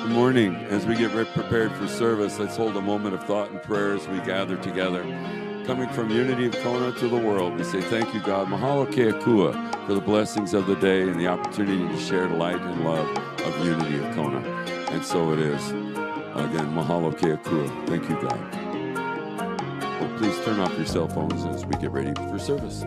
Good morning. As we get prepared for service, let's hold a moment of thought and prayer as we gather together. Coming from Unity of Kona to the world, we say thank you, God. Mahalo keakua for the blessings of the day and the opportunity to share the light and love of Unity of Kona. And so it is. Again, mahalo keakua. Thank you, God. Well, please turn off your cell phones as we get ready for service.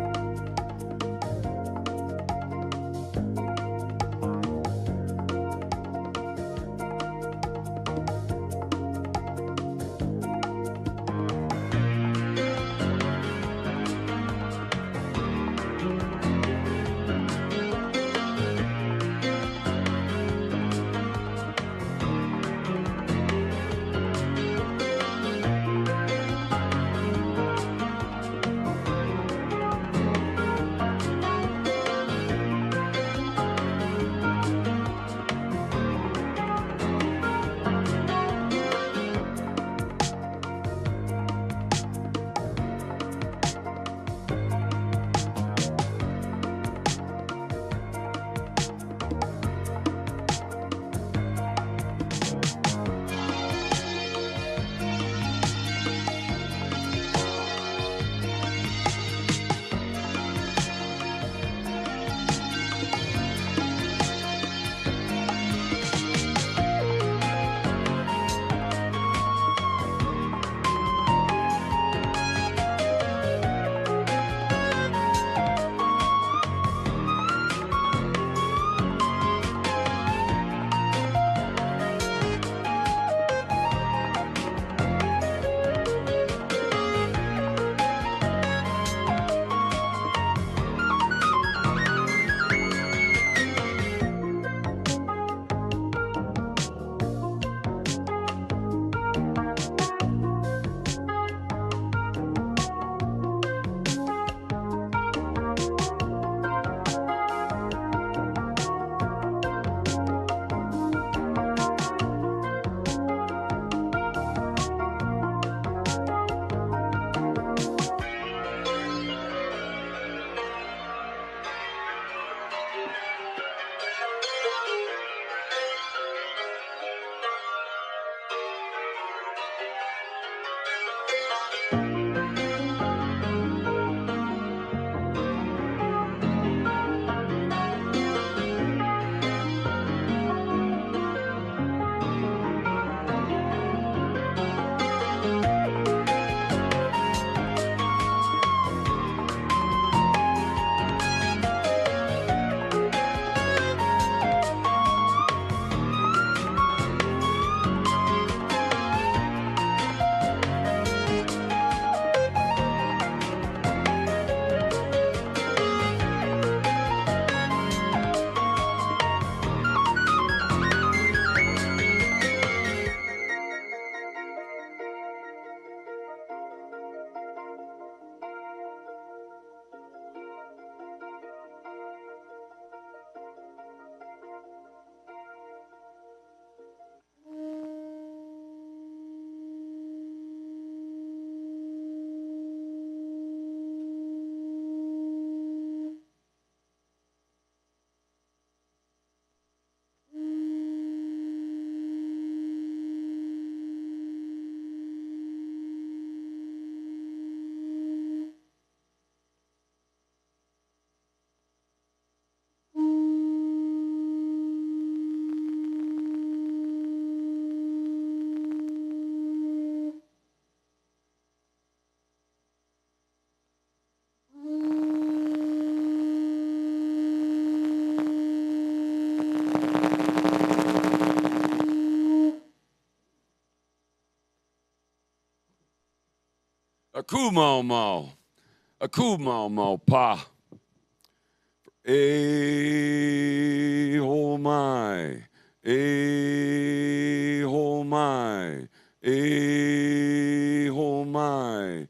Aku mau mau. Aku mau mau pa. Ho mai. Ho mai. Ho mai.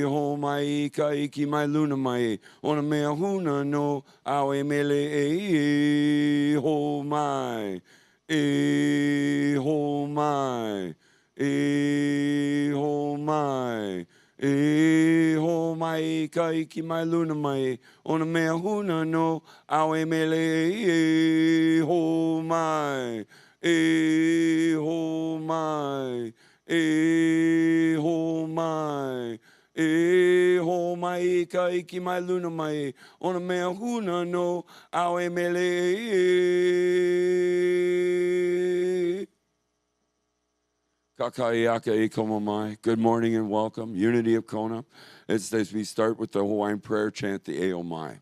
Ho mai ka iki mai luna mai. Ona mea huna no awe mele ho mai. Ho mai. Ho mai. Ho mai ka iki mai luna mai. Ona mea huna no awe mele ho mai. ho mai, ho mai. E ho mai ka iki mai luna mai ona mea huna no awe mele. Kakaiaka e koma mai. Good morning and welcome. Unity of Kona. It's as we start with the Hawaiian prayer chant, the Eo Mai.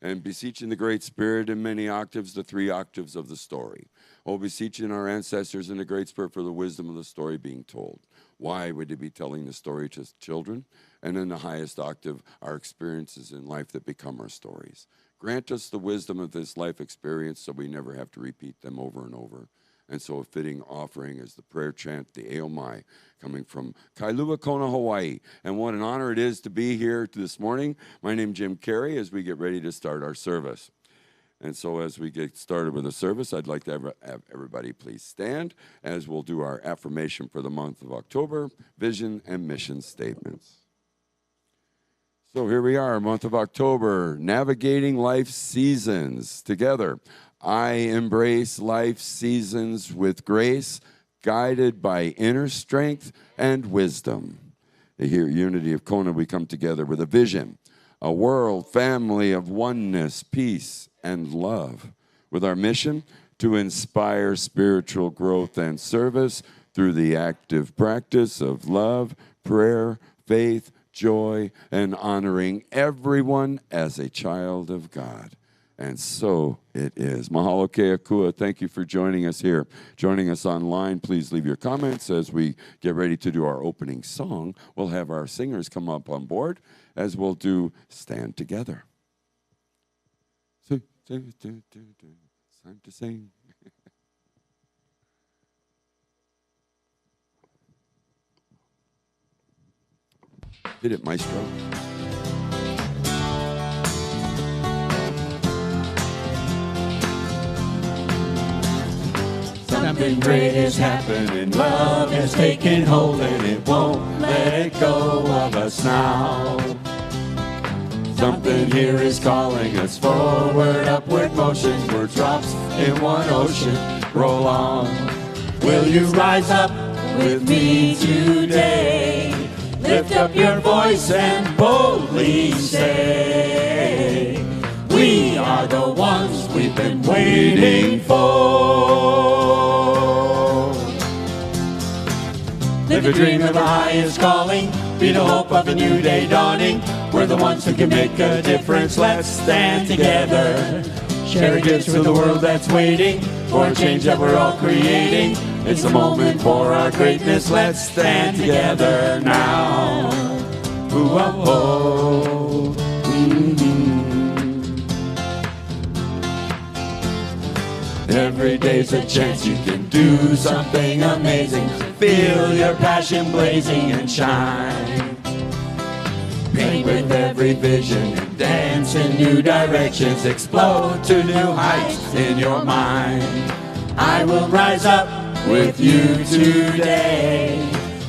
And beseeching the Great Spirit in many octaves, the 3 octaves of the story. Oh, beseeching our ancestors in the Great Spirit for the wisdom of the story being told. Why would he be telling the story to children? And in the highest octave, our experiences in life that become our stories. Grant us the wisdom of this life experience so we never have to repeat them over and over. And so a fitting offering is the prayer chant, the Eo Mai, coming from Kailua Kona, Hawaii. And what an honor it is to be here this morning. My name's Jim Carey as we get ready to start our service. And so as we get started with the service, I'd like to have everybody please stand as we'll do our affirmation for the month of October, vision and mission statements. So here we are, month of October, navigating life seasons together. I embrace life seasons with grace, guided by inner strength and wisdom. Here at Unity of Kona, we come together with a vision, a world family of oneness, peace, and love, with our mission to inspire spiritual growth and service through the active practice of love, prayer, faith, joy, and honoring everyone as a child of God. And so it is. Mahalo ke akua. Thank you for joining us here. Joining us online, please leave your comments as we get ready to do our opening song. We'll have our singers come up on board as we'll do Stand Together. It's time to sing. Hit it, maestro. Something great is happening. Love has taken hold and it won't let go of us now. Something here is calling us forward, upward motion. We're drops in one ocean. Roll on. Will you rise up with me today? Lift up your voice and boldly say, we are the ones we've been waiting for. Live a dream of the highest calling. Be the hope of a new day dawning. We're the ones who can make a difference. Let's stand together. Share gifts with the world that's waiting for a change that we're all creating. It's the moment for our greatness. Let's stand together now. Ooh-oh-oh. Every day's a chance you can do something amazing. Feel your passion blazing and shine. Paint with every vision and dance in new directions. Explode to new heights in your mind. I will rise up with you today.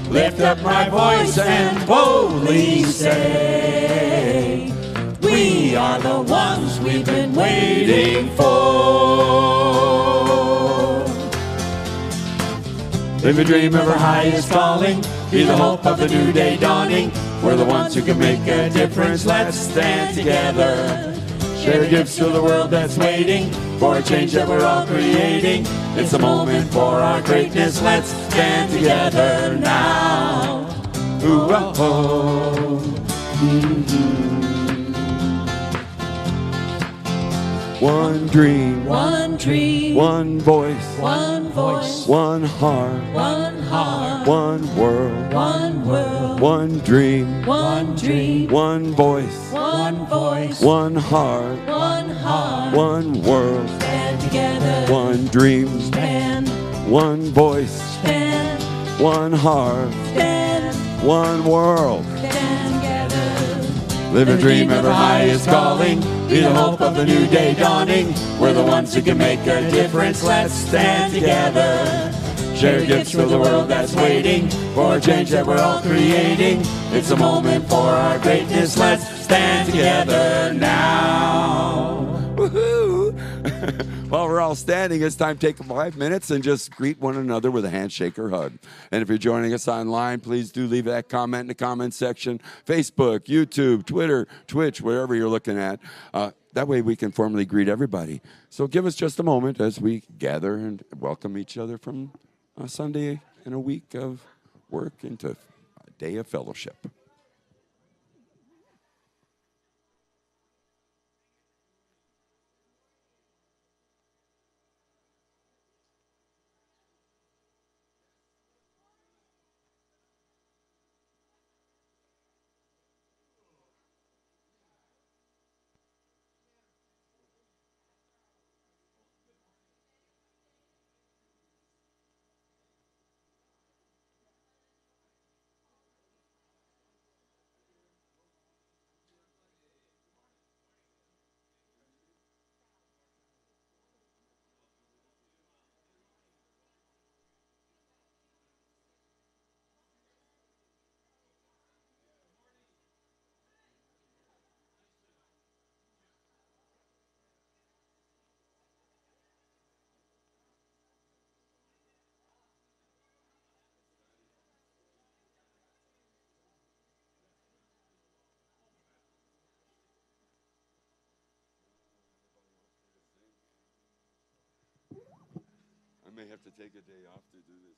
Lift up my voice and boldly say, we are the ones we've been waiting for. Live a dream of our highest calling. Be the hope of a new day dawning. We're the ones who can make a difference. Let's stand together. Share gifts to the world that's waiting for a change that we're all creating. It's a moment for our greatness. Let's stand together now. Ooh-oh-oh. One dream, one dream, one voice, one voice, one heart, one heart, one world, one world, one dream, one dream, one voice, one voice, one heart, one world. Stand together. One dream, stand. One voice, stand. One heart, stand. One world. Stand together. Live a dream of our highest calling. Be the hope of the new day dawning. We're the ones who can make a difference. Let's stand together. Share gifts for the world that's waiting for a change that we're all creating. It's a moment for our greatness. Let's stand together now. Woohoo! While we're all standing, it's time to take 5 minutes and just greet one another with a handshake or hug. And if you're joining us online, please do leave that comment in the comment section. Facebook, YouTube, Twitter, Twitch, wherever you're looking at. That way we can formally greet everybody. So give us just a moment as we gather and welcome each other from a Sunday in a week of work into a day of fellowship. I may have to take a day off to do this.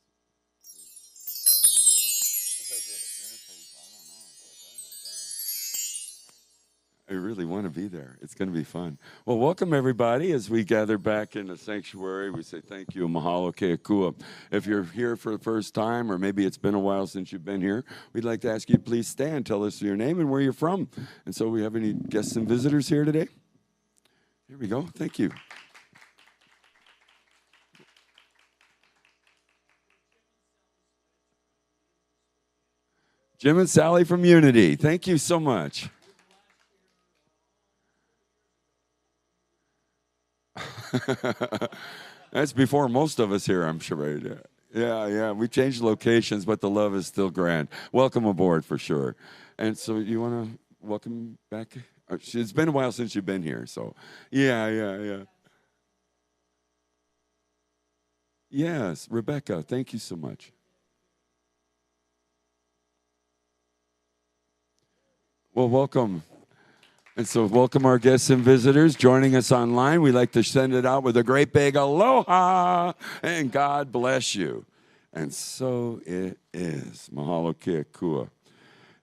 I really want to be there. It's going to be fun. Well, welcome everybody as we gather back in the sanctuary. We say thank you, mahalo keakua. If you're here for the first time, or maybe it's been a while since you've been here, we'd like to ask you to please stand, tell us your name and where you're from. And so we have any guests and visitors here today? Here we go. Thank you. Jim and Sally from Unity. Thank you so much. That's before most of us here, I'm sure. Yeah. We changed locations, but the love is still grand. Welcome aboard for sure. And so you want to welcome back? It's been a while since you've been here, so yeah. Yes, Rebecca, thank you so much. Well, welcome. And so welcome our guests and visitors joining us online. We like to send it out with a great big aloha and God bless you. And so it is. Mahalo keakua.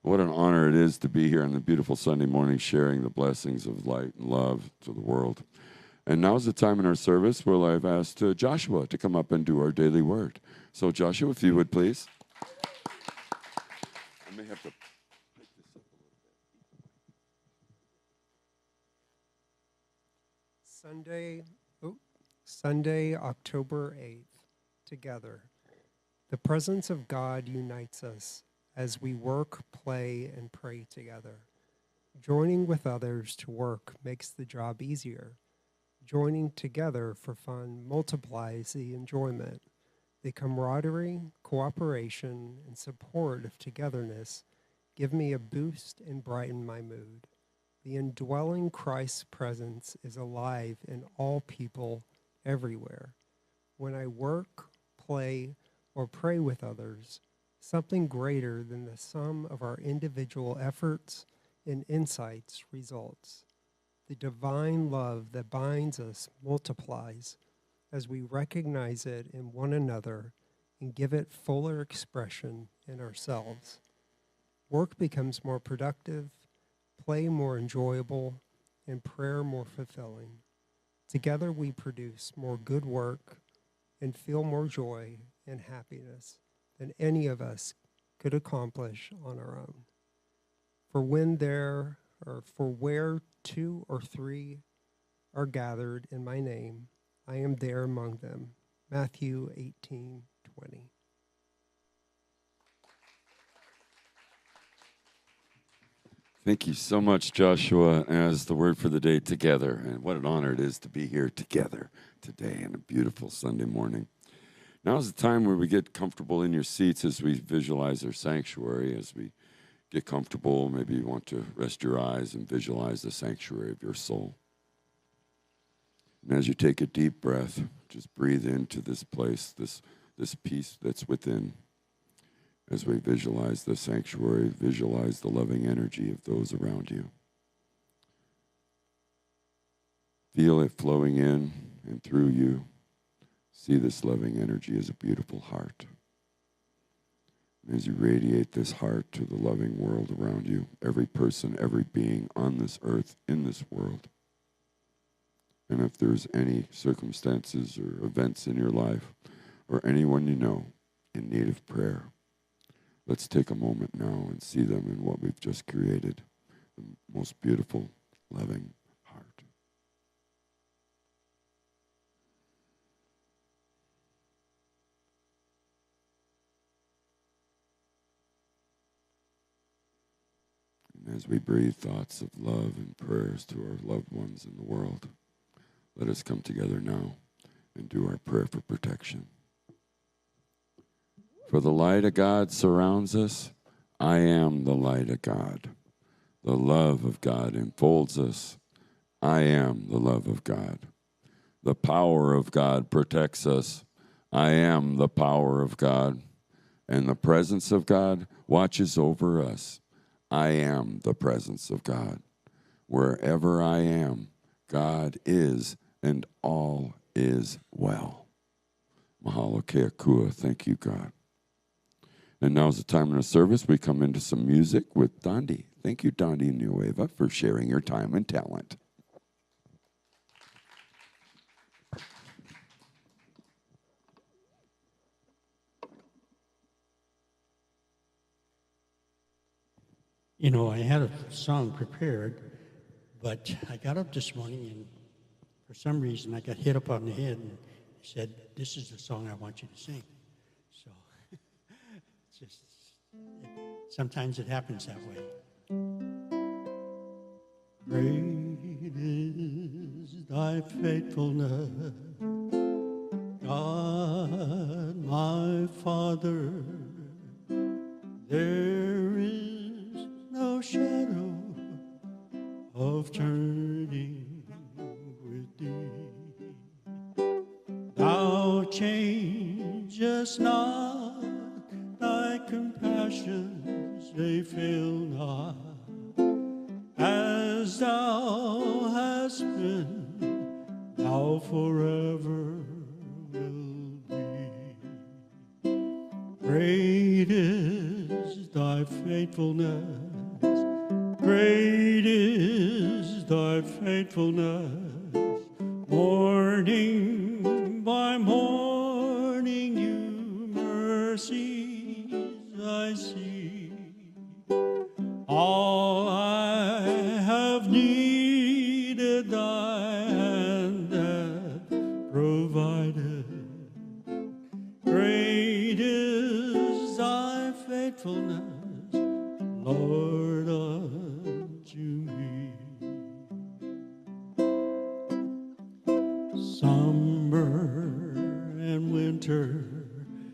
What an honor it is to be here on the beautiful Sunday morning sharing the blessings of light and love to the world. And now's the time in our service where I've asked Joshua to come up and do our daily word. So Joshua, if you would please. I may have to pick this up a little bit. Sunday, October 8th, together. The presence of God unites us as we work, play, and pray together. Joining with others to work makes the job easier. Joining together for fun multiplies the enjoyment. The camaraderie, cooperation, and support of togetherness give me a boost and brighten my mood. The indwelling Christ's presence is alive in all people everywhere. When I work, play, or pray with others, something greater than the sum of our individual efforts and insights results. The divine love that binds us multiplies as we recognize it in one another and give it fuller expression in ourselves. Work becomes more productive, play more enjoyable, and prayer more fulfilling. Together we produce more good work and feel more joy and happiness than any of us could accomplish on our own. For where 2 or 3 are gathered in my name, I am there among them. Matthew 18:20. Thank you so much, Joshua, as the word for the day, together. And what an honor it is to be here together today on a beautiful Sunday morning. Now is the time where we get comfortable in your seats as we visualize our sanctuary, as we get comfortable. Maybe you want to rest your eyes and visualize the sanctuary of your soul. And as you take a deep breath, just breathe into this place, this peace that's within. As we visualize the sanctuary, visualize the loving energy of those around you. Feel it flowing in and through you. See this loving energy as a beautiful heart. And as you radiate this heart to the loving world around you, every person, every being on this earth, in this world. And if there's any circumstances or events in your life or anyone you know in need of prayer, let's take a moment now and see them in what we've just created, the most beautiful, loving heart. And as we breathe thoughts of love and prayers to our loved ones in the world, let us come together now and do our prayer for protection. For the light of God surrounds us. I am the light of God. The love of God enfolds us. I am the love of God. The power of God protects us. I am the power of God. And the presence of God watches over us. I am the presence of God. Wherever I am, God is, and all is well. Mahalo keakua. Thank you, God. And now's the time in the service. We come into some music with Dondi. Thank you, Dondi Nueva, for sharing your time and talent. You know, I had a song prepared, but I got up this morning and for some reason I got hit up on the head and said, "This is the song I want you to sing." So it's just, sometimes it happens that way. Great is thy faithfulness, God my Father. There is no shadow of turning with thee. Thou changest not, thy compassions, they fail not. As thou hast been, thou forever will be. Great is thy faithfulness, great is thy faithfulness. Morning by morning new mercies I see. All I have needed thy hand hath provided. Great is thy faithfulness, Lord, unto me. Summer and winter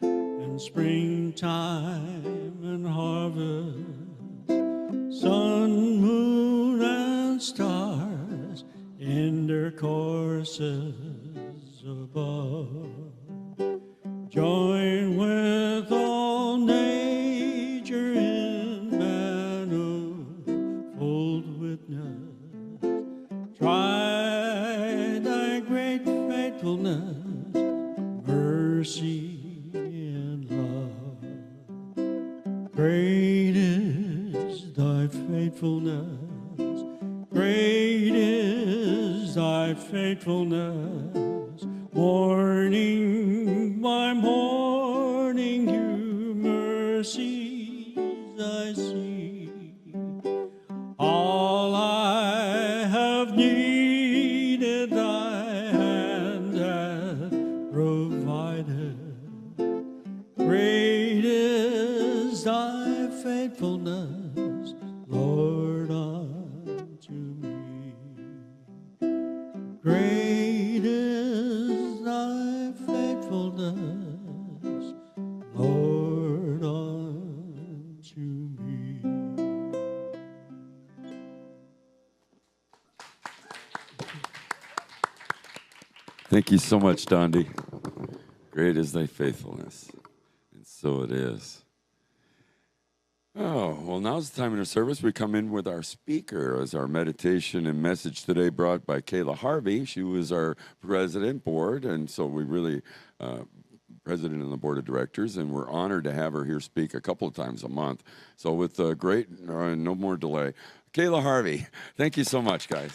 and springtime and harvest, sun, moon, and stars in their courses above, join with all nature in manifold witness. Try thy great faithfulness, mercy, and love. Great is thy faithfulness, great is thy faithfulness. Morning by morning new mercies I see. All I have needed thy hand hath provided. Great is thy faithfulness, Lord, unto me. Great is thy faithfulness, Lord. Thank you so much, Dondi. Great is thy faithfulness. And so it is. Oh, well, now's the time in our service. We come in with our speaker as our meditation and message today brought by Kayla Harvey. She was our president board, and so we really, president of the board of directors, and we're honored to have her here speak a couple of times a month. So with no more delay, Kayla Harvey, thank you so much, guys.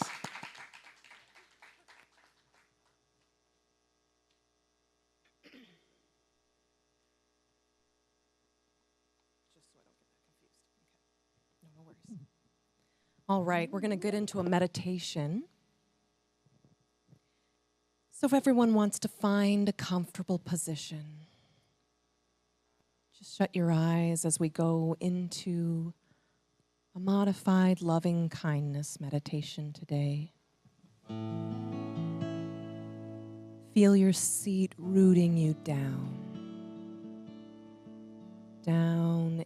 All right, we're going to get into a meditation. So if everyone wants to find a comfortable position, just shut your eyes as we go into a modified loving kindness meditation today. Feel your seat rooting you down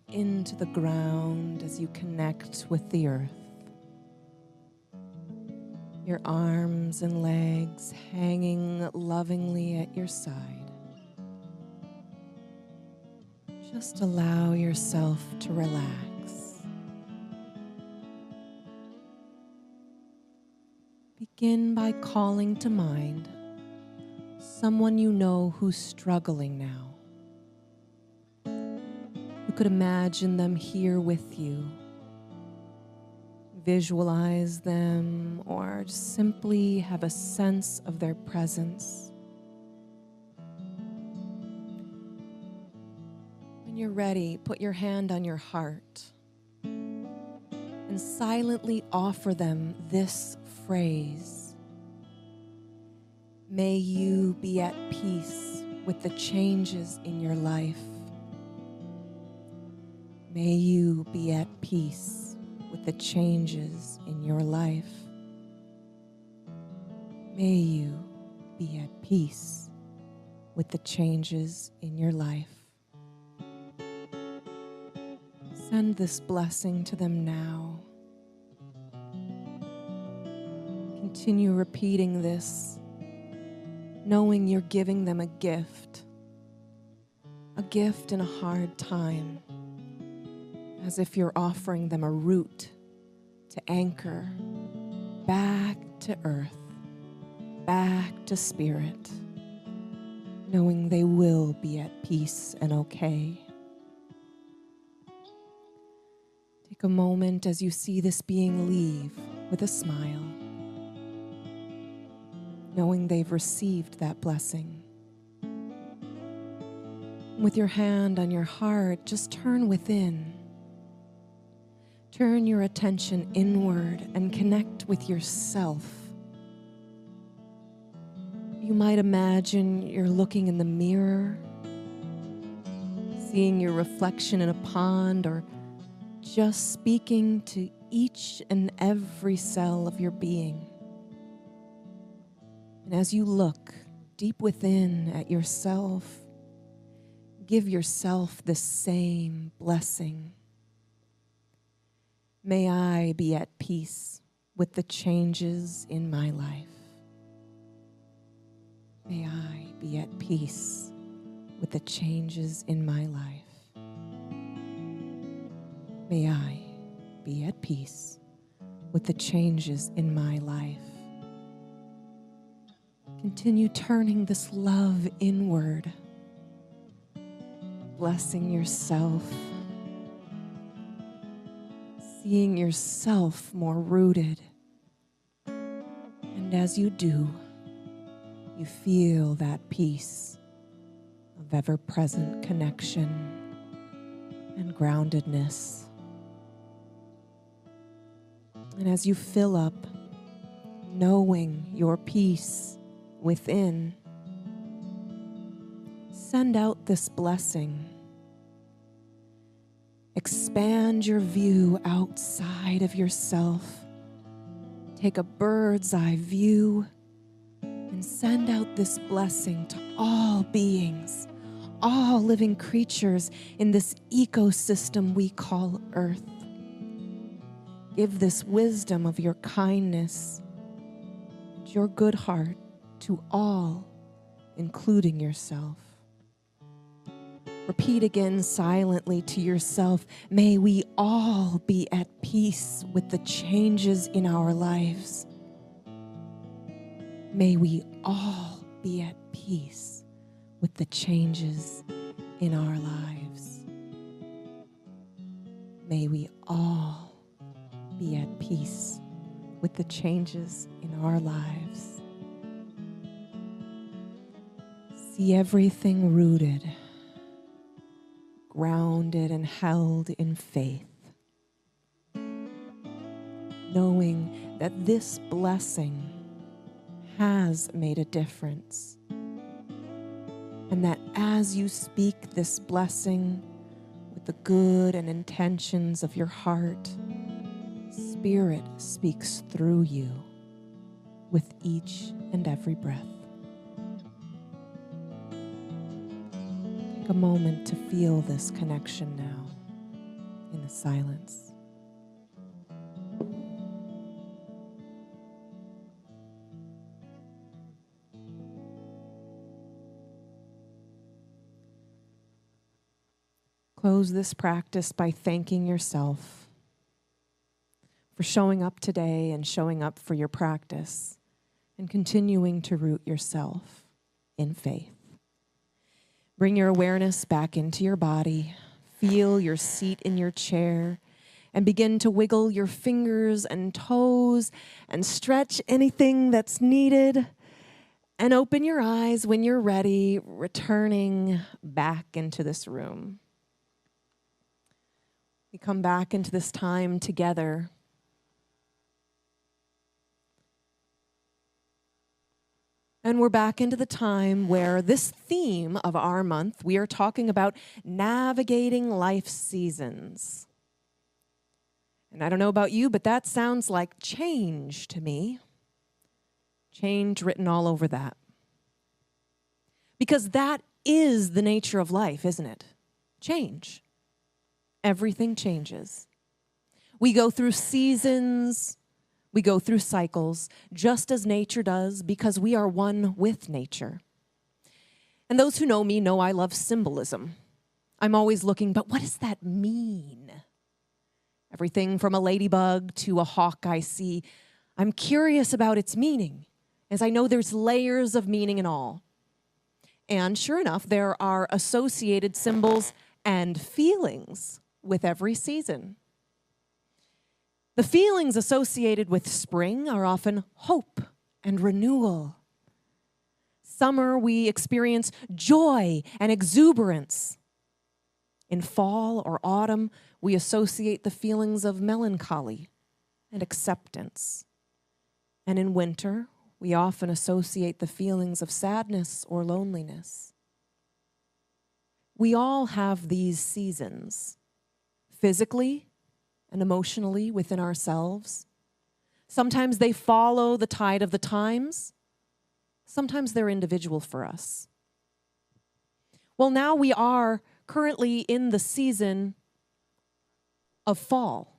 into the ground as you connect with the earth. Your arms and legs hanging lovingly at your side. Just allow yourself to relax. Begin by calling to mind someone you know who's struggling now. You could imagine them here with you. Visualize them or simply have a sense of their presence. When you're ready, put your hand on your heart and silently offer them this phrase. May you be at peace with the changes in your life. May you be at peace with the changes in your life. May you be at peace with the changes in your life. Send this blessing to them now. Continue repeating this, knowing you're giving them a gift in a hard time. As if you're offering them a route to anchor back to earth, back to spirit, knowing they will be at peace and okay. Take a moment as you see this being leave with a smile, knowing they've received that blessing. With your hand on your heart, just turn within. Turn your attention inward and connect with yourself. You might imagine you're looking in the mirror, seeing your reflection in a pond, or just speaking to each and every cell of your being. And as you look deep within at yourself, give yourself the same blessing. May I be at peace with the changes in my life. May I be at peace with the changes in my life. May I be at peace with the changes in my life. Continue turning this love inward, blessing yourself, seeing yourself more rooted. And as you do, you feel that peace of ever-present connection and groundedness. And as you fill up, knowing your peace within, send out this blessing. Expand your view outside of yourself. Take a bird's eye view and send out this blessing to all beings, all living creatures in this ecosystem we call Earth. Give this wisdom of your kindness and your good heart to all including yourself. Repeat again silently to yourself, may we all be at peace with the changes in our lives. May we all be at peace with the changes in our lives. May we all be at peace with the changes in our lives. See everything rooted, grounded and held in faith, knowing that this blessing has made a difference, and that as you speak this blessing with the good and intentions of your heart, Spirit speaks through you with each and every breath. Take a moment to feel this connection now in the silence. Close this practice by thanking yourself for showing up today and showing up for your practice and continuing to root yourself in faith. Bring your awareness back into your body. Feel your seat in your chair and begin to wiggle your fingers and toes and stretch anything that's needed. And open your eyes when you're ready, returning back into this room. We come back into this time together. And we're back into the time where this theme of our month, we are talking about navigating life seasons. And I don't know about you, but that sounds like change to me. Change written all over that. Because that is the nature of life, isn't it? Change. Everything changes. We go through seasons, we go through cycles, just as nature does, because we are one with nature. And those who know me know I love symbolism. I'm always looking, but what does that mean? Everything from a ladybug to a hawk I see, I'm curious about its meaning, as I know there's layers of meaning in all. And sure enough, there are associated symbols and feelings with every season. The feelings associated with spring are often hope and renewal. Summer, we experience joy and exuberance. In fall or autumn, we associate the feelings of melancholy and acceptance. And in winter, we often associate the feelings of sadness or loneliness. We all have these seasons, physically and emotionally within ourselves. Sometimes they follow the tide of the times. Sometimes they're individual for us. Well, now we are currently in the season of fall.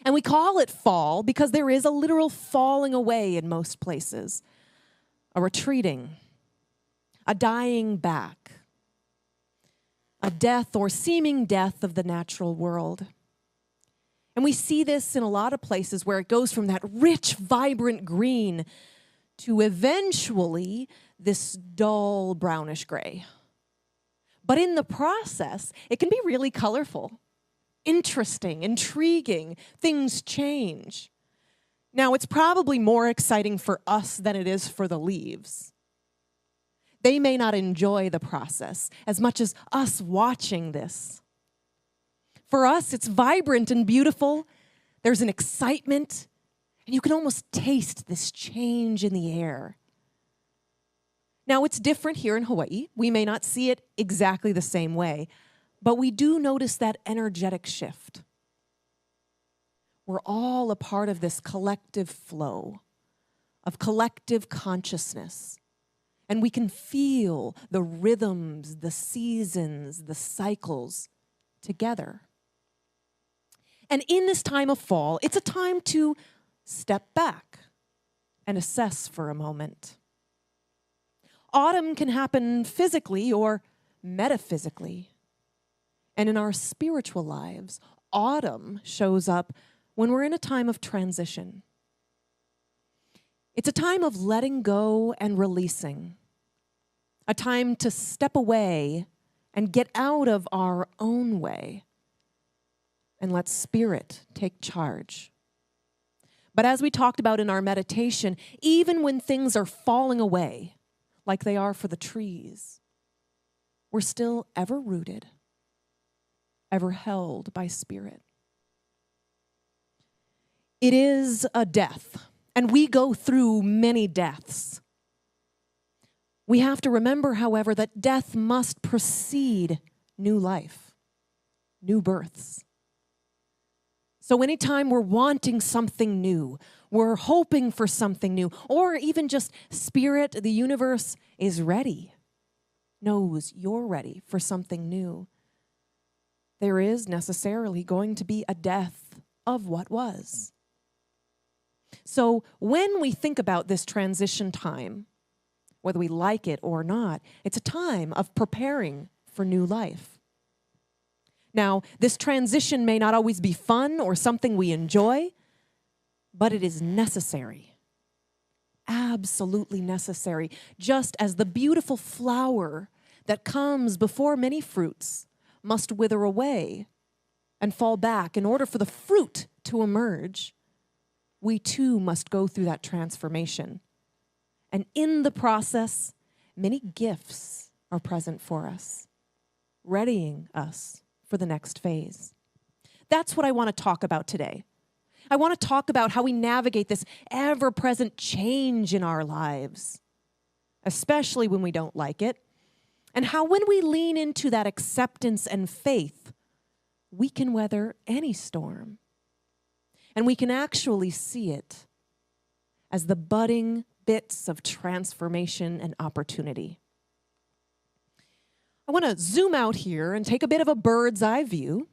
And we call it fall because there is a literal falling away in most places, a retreating, a dying back, a death or seeming death of the natural world. And we see this in a lot of places where it goes from that rich, vibrant green to eventually this dull brownish gray. But in the process, it can be really colorful, interesting, intriguing. Things change. Now, it's probably more exciting for us than it is for the leaves. They may not enjoy the process as much as us watching this. For us, it's vibrant and beautiful. There's an excitement, and you can almost taste this change in the air. Now, it's different here in Hawaii. We may not see it exactly the same way, but we do notice that energetic shift. We're all a part of this collective flow of collective consciousness. And we can feel the rhythms, the seasons, the cycles together. And in this time of fall, it's a time to step back and assess for a moment. Autumn can happen physically or metaphysically. And in our spiritual lives, autumn shows up when we're in a time of transition. It's a time of letting go and releasing, a time to step away and get out of our own way and let Spirit take charge. But as we talked about in our meditation, even when things are falling away, like they are for the trees, we're still ever rooted, ever held by Spirit. It is a death, and we go through many deaths. We have to remember, however, that death must precede new life, new births. So anytime we're wanting something new, we're hoping for something new, or even just Spirit, the universe is ready, knows you're ready for something new, there is necessarily going to be a death of what was. So when we think about this transition time, whether we like it or not, it's a time of preparing for new life. Now, this transition may not always be fun or something we enjoy, but it is necessary. Absolutely necessary. Just as the beautiful flower that comes before many fruits must wither away and fall back in order for the fruit to emerge, we too must go through that transformation. And in the process, many gifts are present for us, readying us for the next phase. That's what I want to talk about today. I want to talk about how we navigate this ever-present change in our lives, especially when we don't like it, and how when we lean into that acceptance and faith, we can weather any storm. And we can actually see it as the budding bits of transformation and opportunity. I want to zoom out here and take a bit of a bird's eye view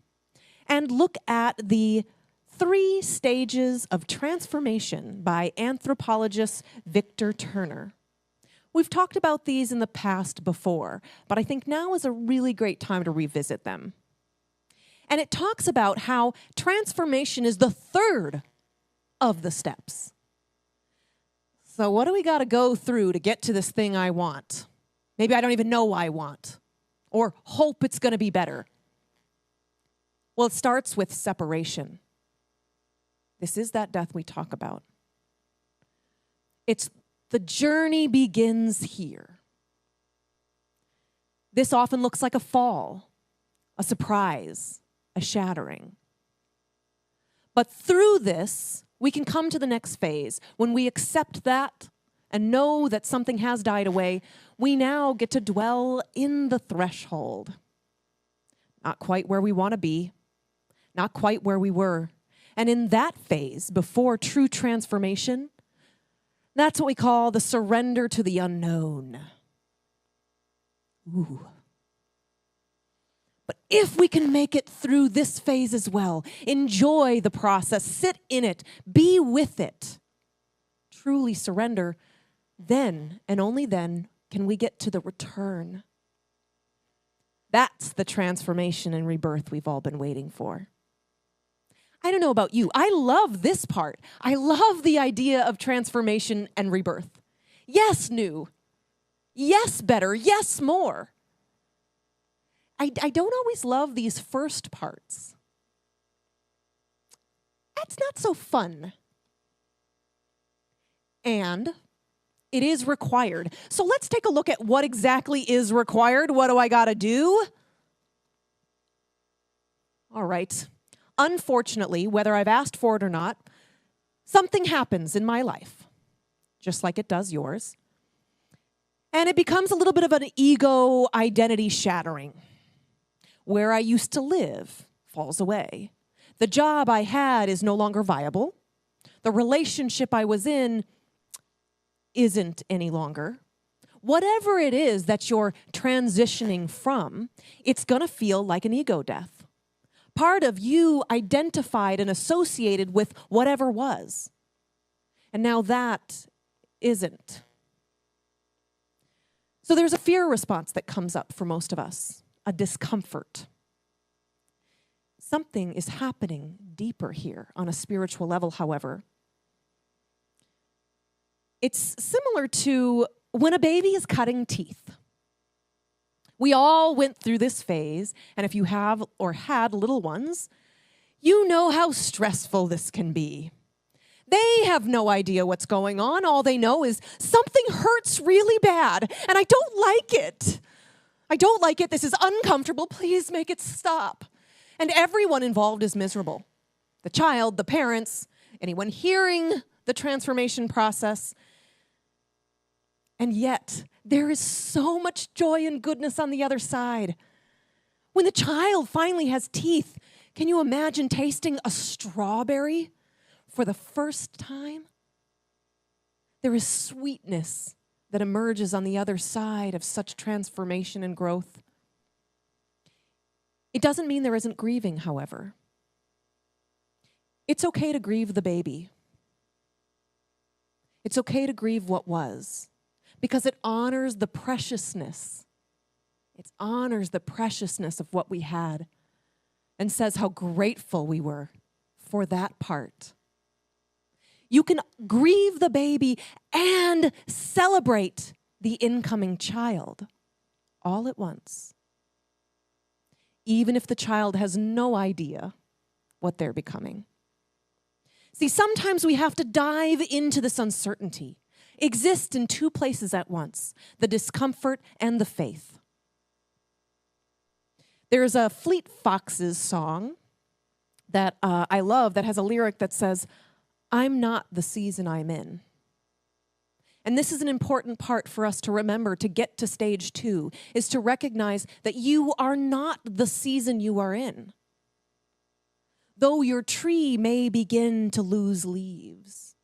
and look at the 3 stages of transformation by anthropologist Victor Turner. We've talked about these in the past before, but I think now is a really great time to revisit them. And it talks about how transformation is the 3rd of the steps. So what do we got to go through to get to this thing I want? Maybe I don't even know I want, or hope it's going to be better. Well, it starts with separation. This is that death we talk about. It's the journey begins here. This often looks like a fall, a surprise, a shattering. But through this, we can come to the next phase. When we accept that and know that something has died away, we now get to dwell in the threshold. Not quite where we want to be, not quite where we were. And in that phase, before true transformation, that's what we call the surrender to the unknown. Ooh. But if we can make it through this phase as well, enjoy the process, sit in it, be with it, truly surrender, then and only then can we get to the return. That's the transformation and rebirth we've all been waiting for. I don't know about you. I love this part. I love the idea of transformation and rebirth. Yes, new. Yes, better. Yes, more. I don't always love these first parts. That's not so fun. And it is required. So let's take a look at what exactly is required. What do I got to do? All right. Unfortunately, whether I've asked for it or not, something happens in my life, just like it does yours. And it becomes a little bit of an ego identity shattering. Where I used to live falls away. The job I had is no longer viable. The relationship I was in isn't any longer. Whatever it is that you're transitioning from, it's going to feel like an ego death. Part of you identified and associated with whatever was. And now that isn't. So there's a fear response that comes up for most of us, a discomfort. Something is happening deeper here on a spiritual level, however. It's similar to when a baby is cutting teeth. We all went through this phase, and if you have or had little ones, you know how stressful this can be. They have no idea what's going on. All they know is something hurts really bad, and I don't like it. I don't like it. This is uncomfortable. Please make it stop. And everyone involved is miserable. The child, the parents, anyone hearing the transformation process. And yet, there is so much joy and goodness on the other side. When the child finally has teeth, can you imagine tasting a strawberry for the first time? There is sweetness that emerges on the other side of such transformation and growth. It doesn't mean there isn't grieving, however. It's okay to grieve the baby. It's okay to grieve what was, because it honors the preciousness. It honors the preciousness of what we had and says how grateful we were for that part. You can grieve the baby and celebrate the incoming child all at once, even if the child has no idea what they're becoming. See, sometimes we have to dive into this uncertainty, exist in two places at once, the discomfort and the faith. There's a Fleet Foxes song that I love that has a lyric that says, "I'm not the season I'm in." And this is an important part for us to remember to get to stage 2, is to recognize that you are not the season you are in. Though your tree may begin to lose leaves,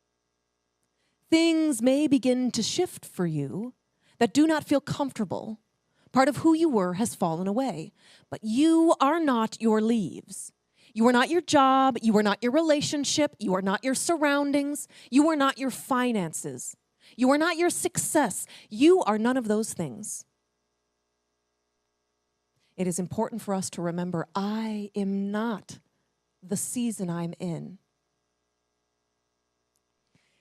things may begin to shift for you that do not feel comfortable. Part of who you were has fallen away, but you are not your leaves. You are not your job. You are not your relationship. You are not your surroundings. You are not your finances. You are not your success. You are none of those things. It is important for us to remember, I am not the season I'm in.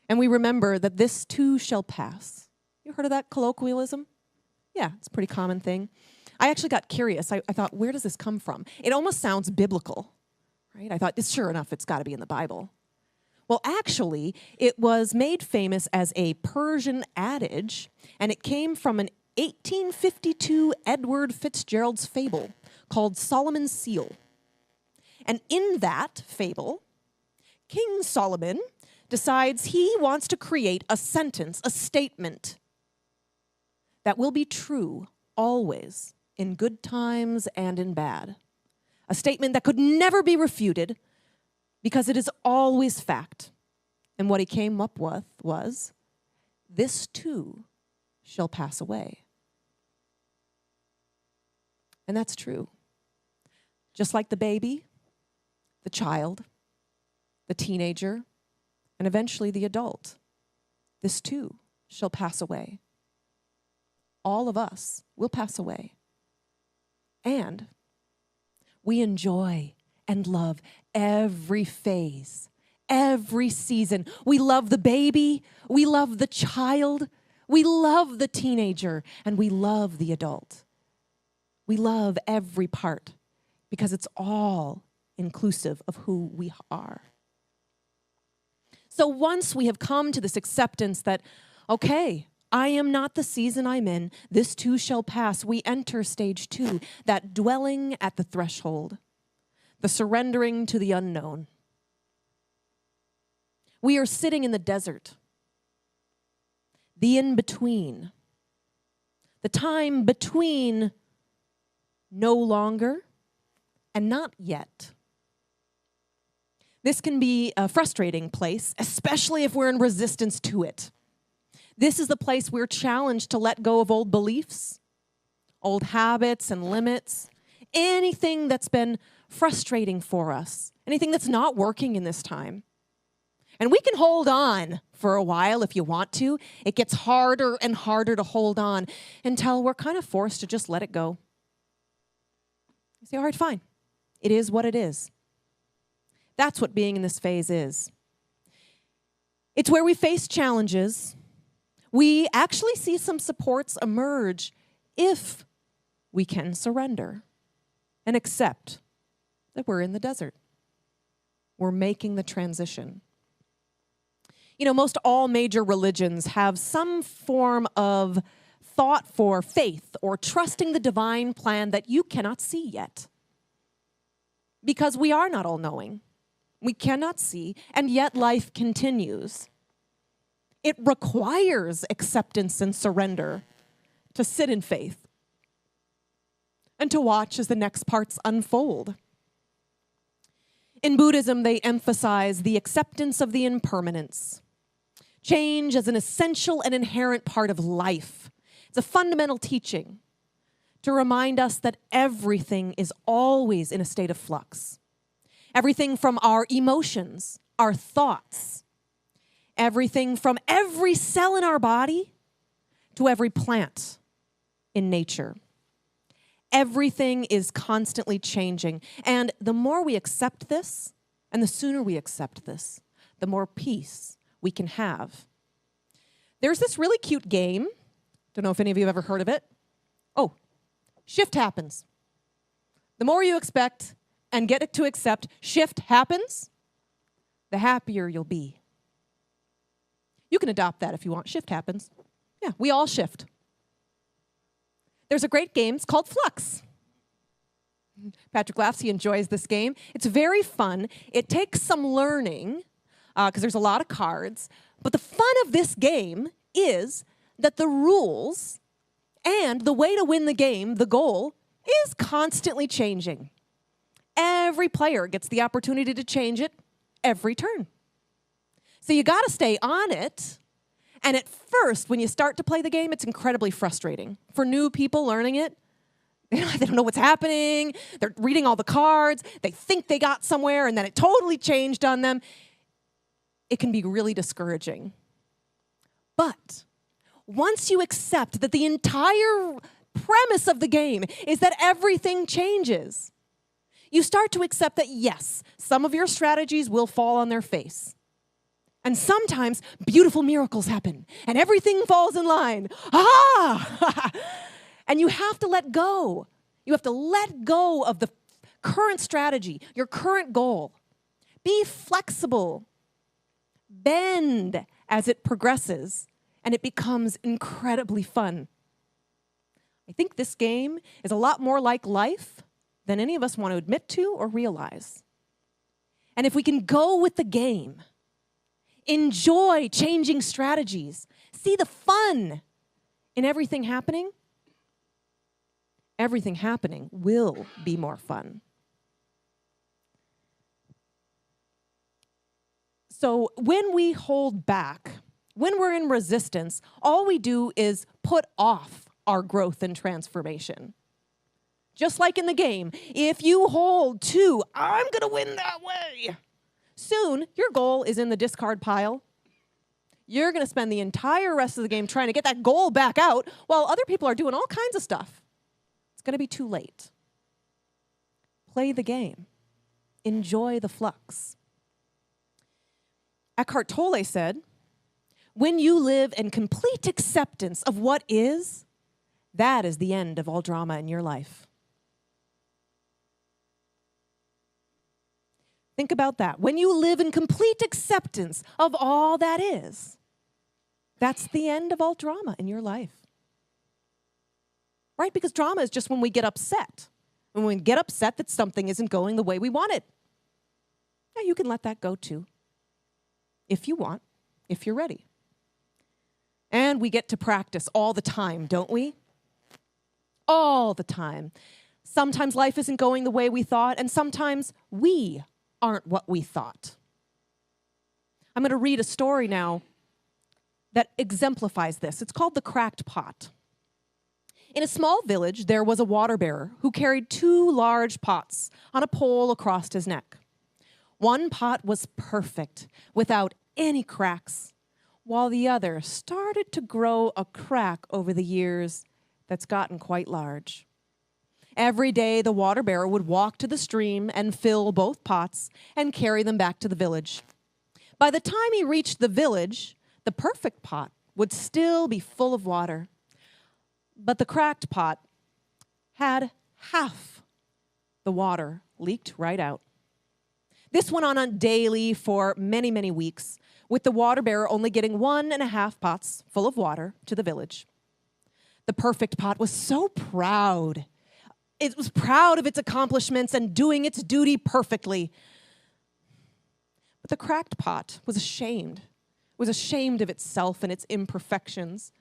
And we remember that this too shall pass. You heard of that colloquialism? Yeah, it's a pretty common thing. I actually got curious. I thought, where does this come from? It almost sounds biblical, right? I thought, sure enough, it's got to be in the Bible. Well, actually, it was made famous as a Persian adage, and it came from an 1852 Edward Fitzgerald's fable called Solomon's Seal. And in that fable, King Solomon decides he wants to create a sentence, a statement that will be true always, in good times and in bad. A statement that could never be refuted because it is always fact. And what he came up with was, this too shall pass away. And that's true. Just like the baby, the child, the teenager, and eventually the adult, this too shall pass away. All of us will pass away. And we enjoy and love every phase, every season. We love the baby, we love the child, we love the teenager, and we love the adult. We love every part because it's all inclusive of who we are. So once we have come to this acceptance that, okay, I am not the season I'm in, this too shall pass, we enter stage 2, that dwelling at the threshold, the surrendering to the unknown. We are sitting in the desert, the in-between, the time between no longer and not yet. This can be a frustrating place, especially if we're in resistance to it. This is the place we're challenged to let go of old beliefs, old habits and limits, anything that's been frustrating for us, anything that's not working in this time. And we can hold on for a while if you want to. It gets harder and harder to hold on until we're kind of forced to just let it go. You say, all right, fine. It is what it is. That's what being in this phase is. It's where we face challenges. We actually see some supports emerge if we can surrender and accept that we're in the desert. We're making the transition. You know, most all major religions have some form of thought for faith or trusting the divine plan that you cannot see yet. Because we are not all-knowing. We cannot see, and yet life continues. It requires acceptance and surrender to sit in faith and to watch as the next parts unfold. In Buddhism, they emphasize the acceptance of the impermanence. Change as an essential and inherent part of life. It's a fundamental teaching to remind us that everything is always in a state of flux. Everything from our emotions, our thoughts, everything from every cell in our body to every plant in nature. Everything is constantly changing. And the more we accept this, and the sooner we accept this, the more peace we can have. There's this really cute game. Don't know if any of you have ever heard of it. Oh, shift happens. The more you expect and get it to accept shift happens, the happier you'll be. You can adopt that if you want. Shift happens. Yeah, we all shift. There's a great game. It's called Flux. Patrick laughs. He enjoys this game. It's very fun. It takes some learning because there's a lot of cards. But the fun of this game is that the rules and the way to win the game, the goal, is constantly changing. Every player gets the opportunity to change it every turn. So you got to stay on it. And at first, when you start to play the game, it's incredibly frustrating. For new people learning it, they don't know what's happening. They're reading all the cards. They think they got somewhere, and then it totally changed on them. It can be really discouraging. But once you accept that the entire premise of the game is that everything changes, you start to accept that, yes, some of your strategies will fall on their face. And sometimes beautiful miracles happen and everything falls in line. Ah! And you have to let go. You have to let go of the current strategy, your current goal. Be flexible. Bend as it progresses, and it becomes incredibly fun. I think this game is a lot more like life than any of us want to admit to or realize. And if we can go with the game, enjoy changing strategies, see the fun in everything happening will be more fun. So when we hold back, when we're in resistance, all we do is put off our growth and transformation. Just like in the game, if you hold to, I'm going to win that way, soon your goal is in the discard pile. You're going to spend the entire rest of the game trying to get that goal back out while other people are doing all kinds of stuff. It's going to be too late. Play the game. Enjoy the flux. Eckhart Tolle said, when you live in complete acceptance of what is, that is the end of all drama in your life. Think about that. When you live in complete acceptance of all that is, that's the end of all drama in your life. Right? Because drama is just when we get upset. When we get upset that something isn't going the way we want it. Now you can let that go too. If you want, if you're ready. And we get to practice all the time, don't we? All the time. Sometimes life isn't going the way we thought, and sometimes we aren't what we thought. I'm going to read a story now that exemplifies this. It's called The Cracked Pot. In a small village, there was a water bearer who carried 2 large pots on a pole across his neck. One pot was perfect, without any cracks, while the other started to grow a crack over the years that's gotten quite large. Every day, the water bearer would walk to the stream and fill both pots and carry them back to the village. By the time he reached the village, the perfect pot would still be full of water. But the cracked pot had half the water leaked right out. This went on daily for many, many weeks, with the water bearer only getting 1.5 pots full of water to the village. The perfect pot was so proud. It was proud of its accomplishments and doing its duty perfectly. But the cracked pot was ashamed. It was ashamed of itself and its imperfections.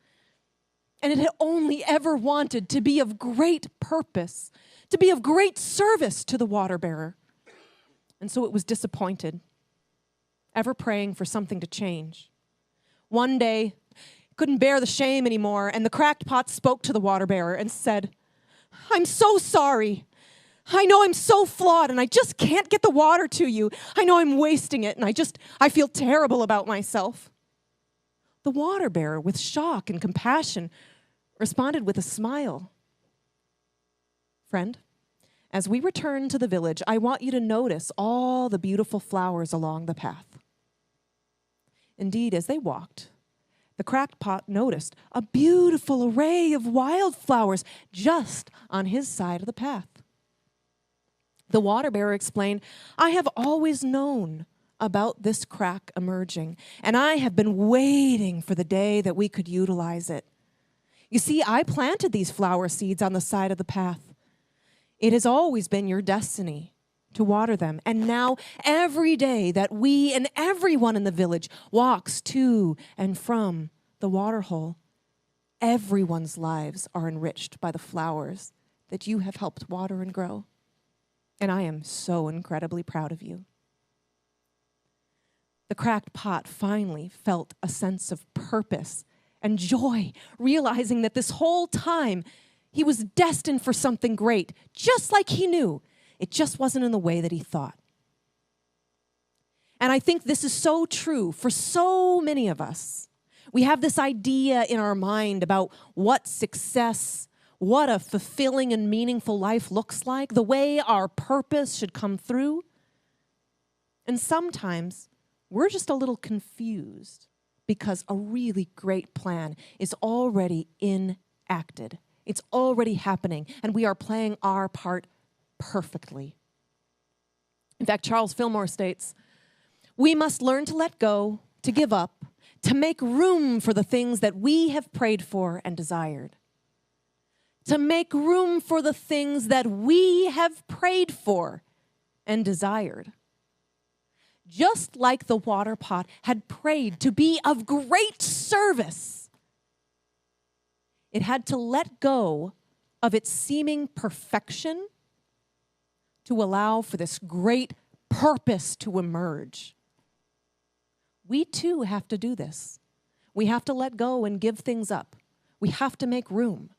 And it had only ever wanted to be of great purpose, to be of great service to the water bearer. And so it was disappointed, ever praying for something to change. One day, it couldn't bear the shame anymore, and the cracked pot spoke to the water bearer and said, "I'm so sorry. I know I'm so flawed, and I just can't get the water to you. I know I'm wasting it, and I feel terrible about myself." The water bearer, with shock and compassion, responded with a smile. "Friend, as we return to the village, I want you to notice all the beautiful flowers along the path." Indeed, as they walked, the cracked pot noticed a beautiful array of wildflowers just on his side of the path. The water bearer explained, "I have always known about this crack emerging, and I have been waiting for the day that we could utilize it. You see, I planted these flower seeds on the side of the path. It has always been your destiny to water them, and now every day that we and everyone in the village walks to and from the water hole, everyone's lives are enriched by the flowers that you have helped water and grow. And I am so incredibly proud of you." The cracked pot finally felt a sense of purpose and joy, realizing that this whole time he was destined for something great, just like he knew. It just wasn't in the way that he thought. And I think this is so true for so many of us. We have this idea in our mind about what success, what a fulfilling and meaningful life looks like, the way our purpose should come through. And sometimes we're just a little confused because a really great plan is already enacted. It's already happening, and we are playing our part perfectly. In fact, Charles Fillmore states, "We must learn to let go, to give up, to make room for the things that we have prayed for and desired. To make room for the things that we have prayed for and desired." Just like the water pot had prayed to be of great service, it had to let go of its seeming perfection to allow for this great purpose to emerge. We too have to do this. We have to let go and give things up. We have to make room.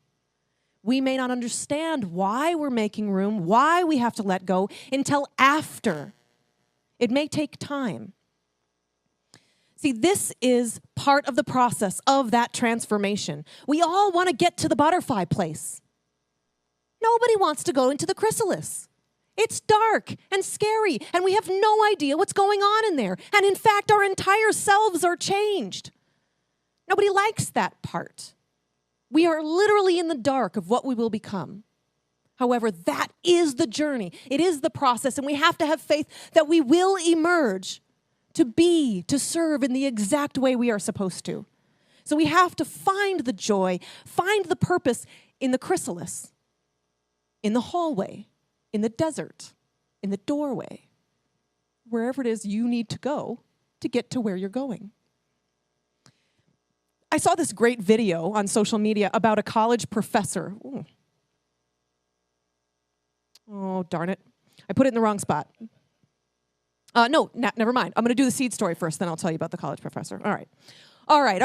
We may not understand why we're making room, why we have to let go until after. It may take time. See, this is part of the process of that transformation. We all want to get to the butterfly place. Nobody wants to go into the chrysalis. It's dark and scary, and we have no idea what's going on in there. And in fact, our entire selves are changed. Nobody likes that part. We are literally in the dark of what we will become. However, that is the journey. It is the process, and we have to have faith that we will emerge to be, to serve in the exact way we are supposed to. So we have to find the joy, find the purpose in the chrysalis, in the hallway, in the desert, in the doorway, wherever it is you need to go to get to where you're going. I saw this great video on social media about a college professor. Ooh. Oh, darn it. I put it in the wrong spot. Never mind. I'm going to do the seed story first, then I'll tell you about the college professor. All right.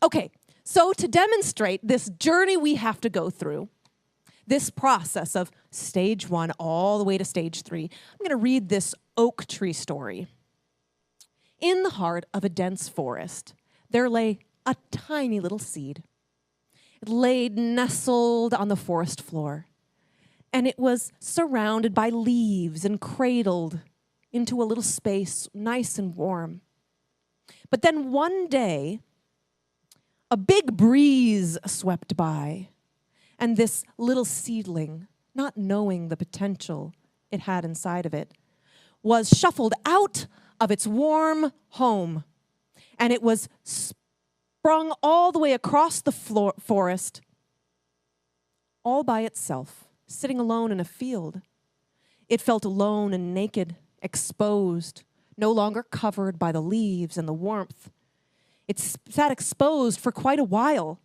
Okay, so to demonstrate this journey we have to go through, this process of stage 1 all the way to stage 3, I'm going to read this oak tree story. in the heart of a dense forest, there lay a tiny little seed. It laid nestled on the forest floor, and it was surrounded by leaves and cradled into a little space, nice and warm. But then one day, a big breeze swept by, and this little seedling, not knowing the potential it had inside of it, was shuffled out of its warm home, and it was sprung all the way across the forest, all by itself, sitting alone in a field. It felt alone and naked, exposed, no longer covered by the leaves and the warmth. It sat exposed for quite a while,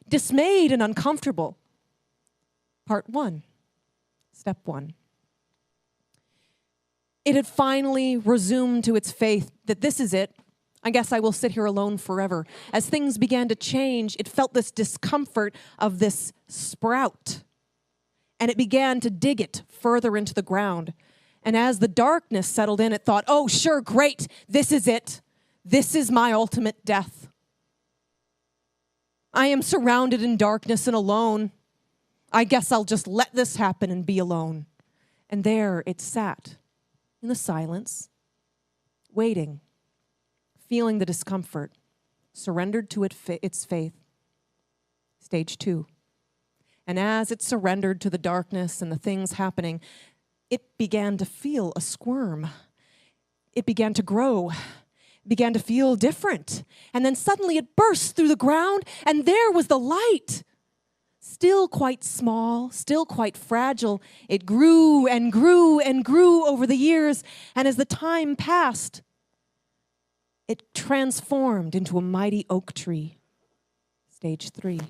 dismayed and uncomfortable. Part 1, step 1. It had finally resumed to its faith that this is it. I guess I will sit here alone forever. As things began to change, it felt this discomfort of this sprout, and it began to dig it further into the ground. And as the darkness settled in, it thought, oh, sure, great, this is it. This is my ultimate death. I am surrounded in darkness and alone. I guess I'll just let this happen and be alone. And there it sat in the silence, waiting, feeling the discomfort, surrendered to its faith. Stage 2. And as it surrendered to the darkness and the things happening, it began to feel a squirm. It began to grow, began to feel different. And then suddenly it burst through the ground, and there was the light. Still quite small, still quite fragile, it grew and grew and grew over the years, and as the time passed, it transformed into a mighty oak tree. Stage 3.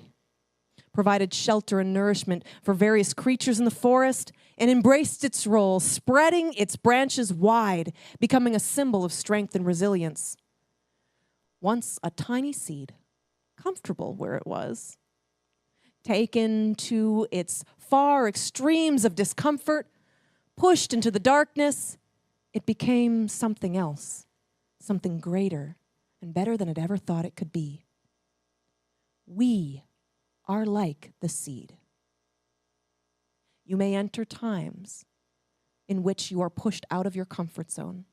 Provided shelter and nourishment for various creatures in the forest, and embraced its role, spreading its branches wide, becoming a symbol of strength and resilience. Once a tiny seed, comfortable where it was, taken to its far extremes of discomfort, pushed into the darkness, it became something else, something greater and better than it ever thought it could be. We are like the seed. You may enter times in which you are pushed out of your comfort zone,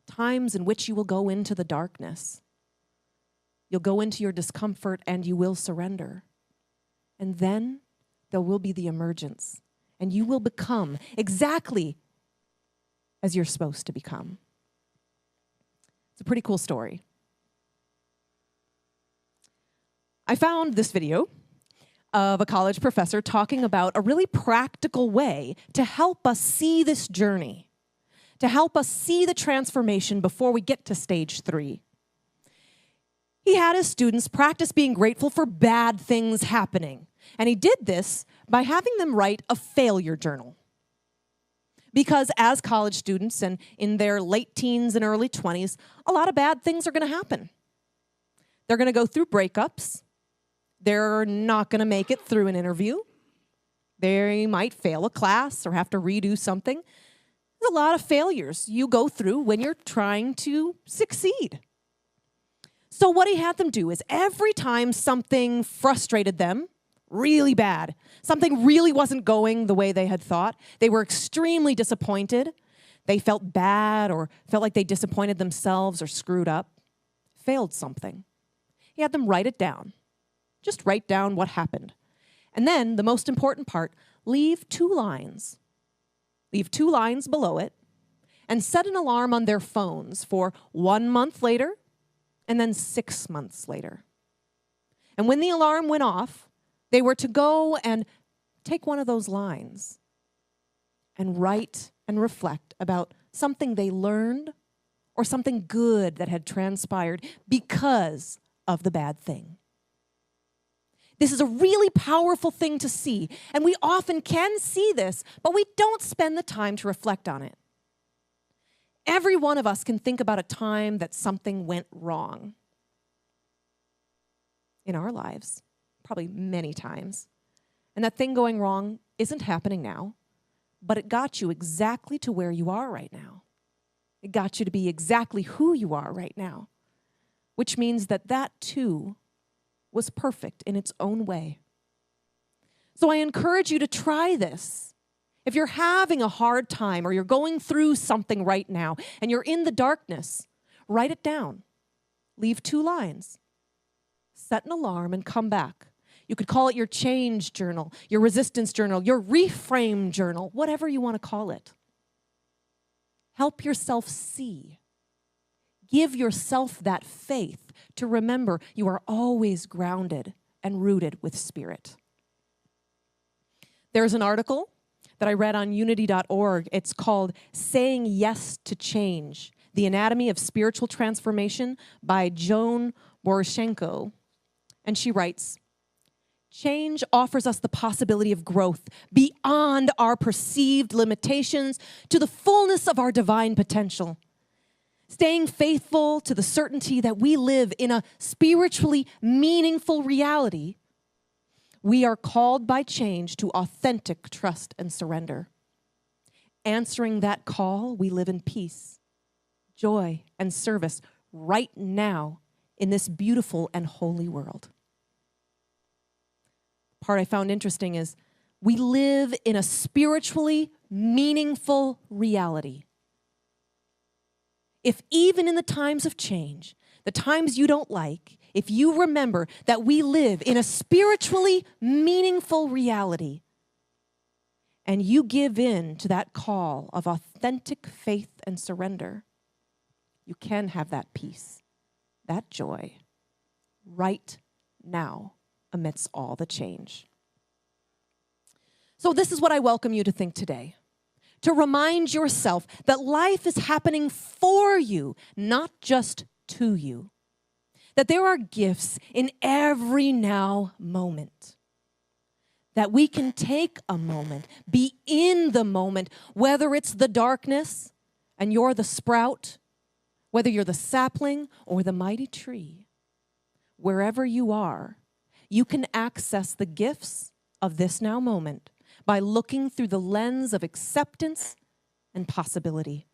times in which you will go into the darkness. You'll go into your discomfort and you will surrender. And then there will be the emergence, and you will become exactly as you're supposed to become. It's a pretty cool story. I found this video of a college professor talking about a really practical way to help us see this journey, to help us see the transformation before we get to stage 3. He had his students practice being grateful for bad things happening. And he did this by having them write a failure journal. Because as college students and in their late teens and early 20s, a lot of bad things are going to happen. They're going to go through breakups. They're not going to make it through an interview. They might fail a class or have to redo something. There's a lot of failures you go through when you're trying to succeed. So what he had them do is every time something frustrated them, really bad, something really wasn't going the way they had thought, they were extremely disappointed, they felt bad or felt like they disappointed themselves or screwed up, failed something. He had them write it down. Just write down what happened. And then, the most important part, leave 2 lines. Leave 2 lines below it and set an alarm on their phones for 1 month later and then 6 months later. And when the alarm went off, they were to go and take one of those lines and write and reflect about something they learned or something good that had transpired because of the bad thing. This is a really powerful thing to see, and we often can see this, but we don't spend the time to reflect on it. Every one of us can think about a time that something went wrong in our lives, probably many times. And that thing going wrong isn't happening now, but it got you exactly to where you are right now. It got you to be exactly who you are right now, which means that that too was perfect in its own way. So I encourage you to try this. If you're having a hard time or you're going through something right now and you're in the darkness, write it down. Leave 2 lines. Set an alarm and come back. You could call it your change journal, your resistance journal, your reframe journal, whatever you want to call it. Help yourself see. Give yourself that faith to remember you are always grounded and rooted with Spirit. There's an article that I read on unity.org. It's called Saying Yes to Change, The Anatomy of Spiritual Transformation by Joan Boroshenko. And she writes, change offers us the possibility of growth beyond our perceived limitations to the fullness of our divine potential. Staying faithful to the certainty that we live in a spiritually meaningful reality, we are called by change to authentic trust and surrender. Answering that call, we live in peace, joy, and service right now in this beautiful and holy world. The part I found interesting is we live in a spiritually meaningful reality. If even in the times of change, the times you don't like, if you remember that we live in a spiritually meaningful reality, and you give in to that call of authentic faith and surrender, you can have that peace, that joy, right now amidst all the change. So this is what I welcome you to think today. To remind yourself that life is happening for you, not just to you. That there are gifts in every now moment. That we can take a moment, be in the moment, whether it's the darkness and you're the sprout, whether you're the sapling or the mighty tree. Wherever you are, you can access the gifts of this now moment by looking through the lens of acceptance and possibility.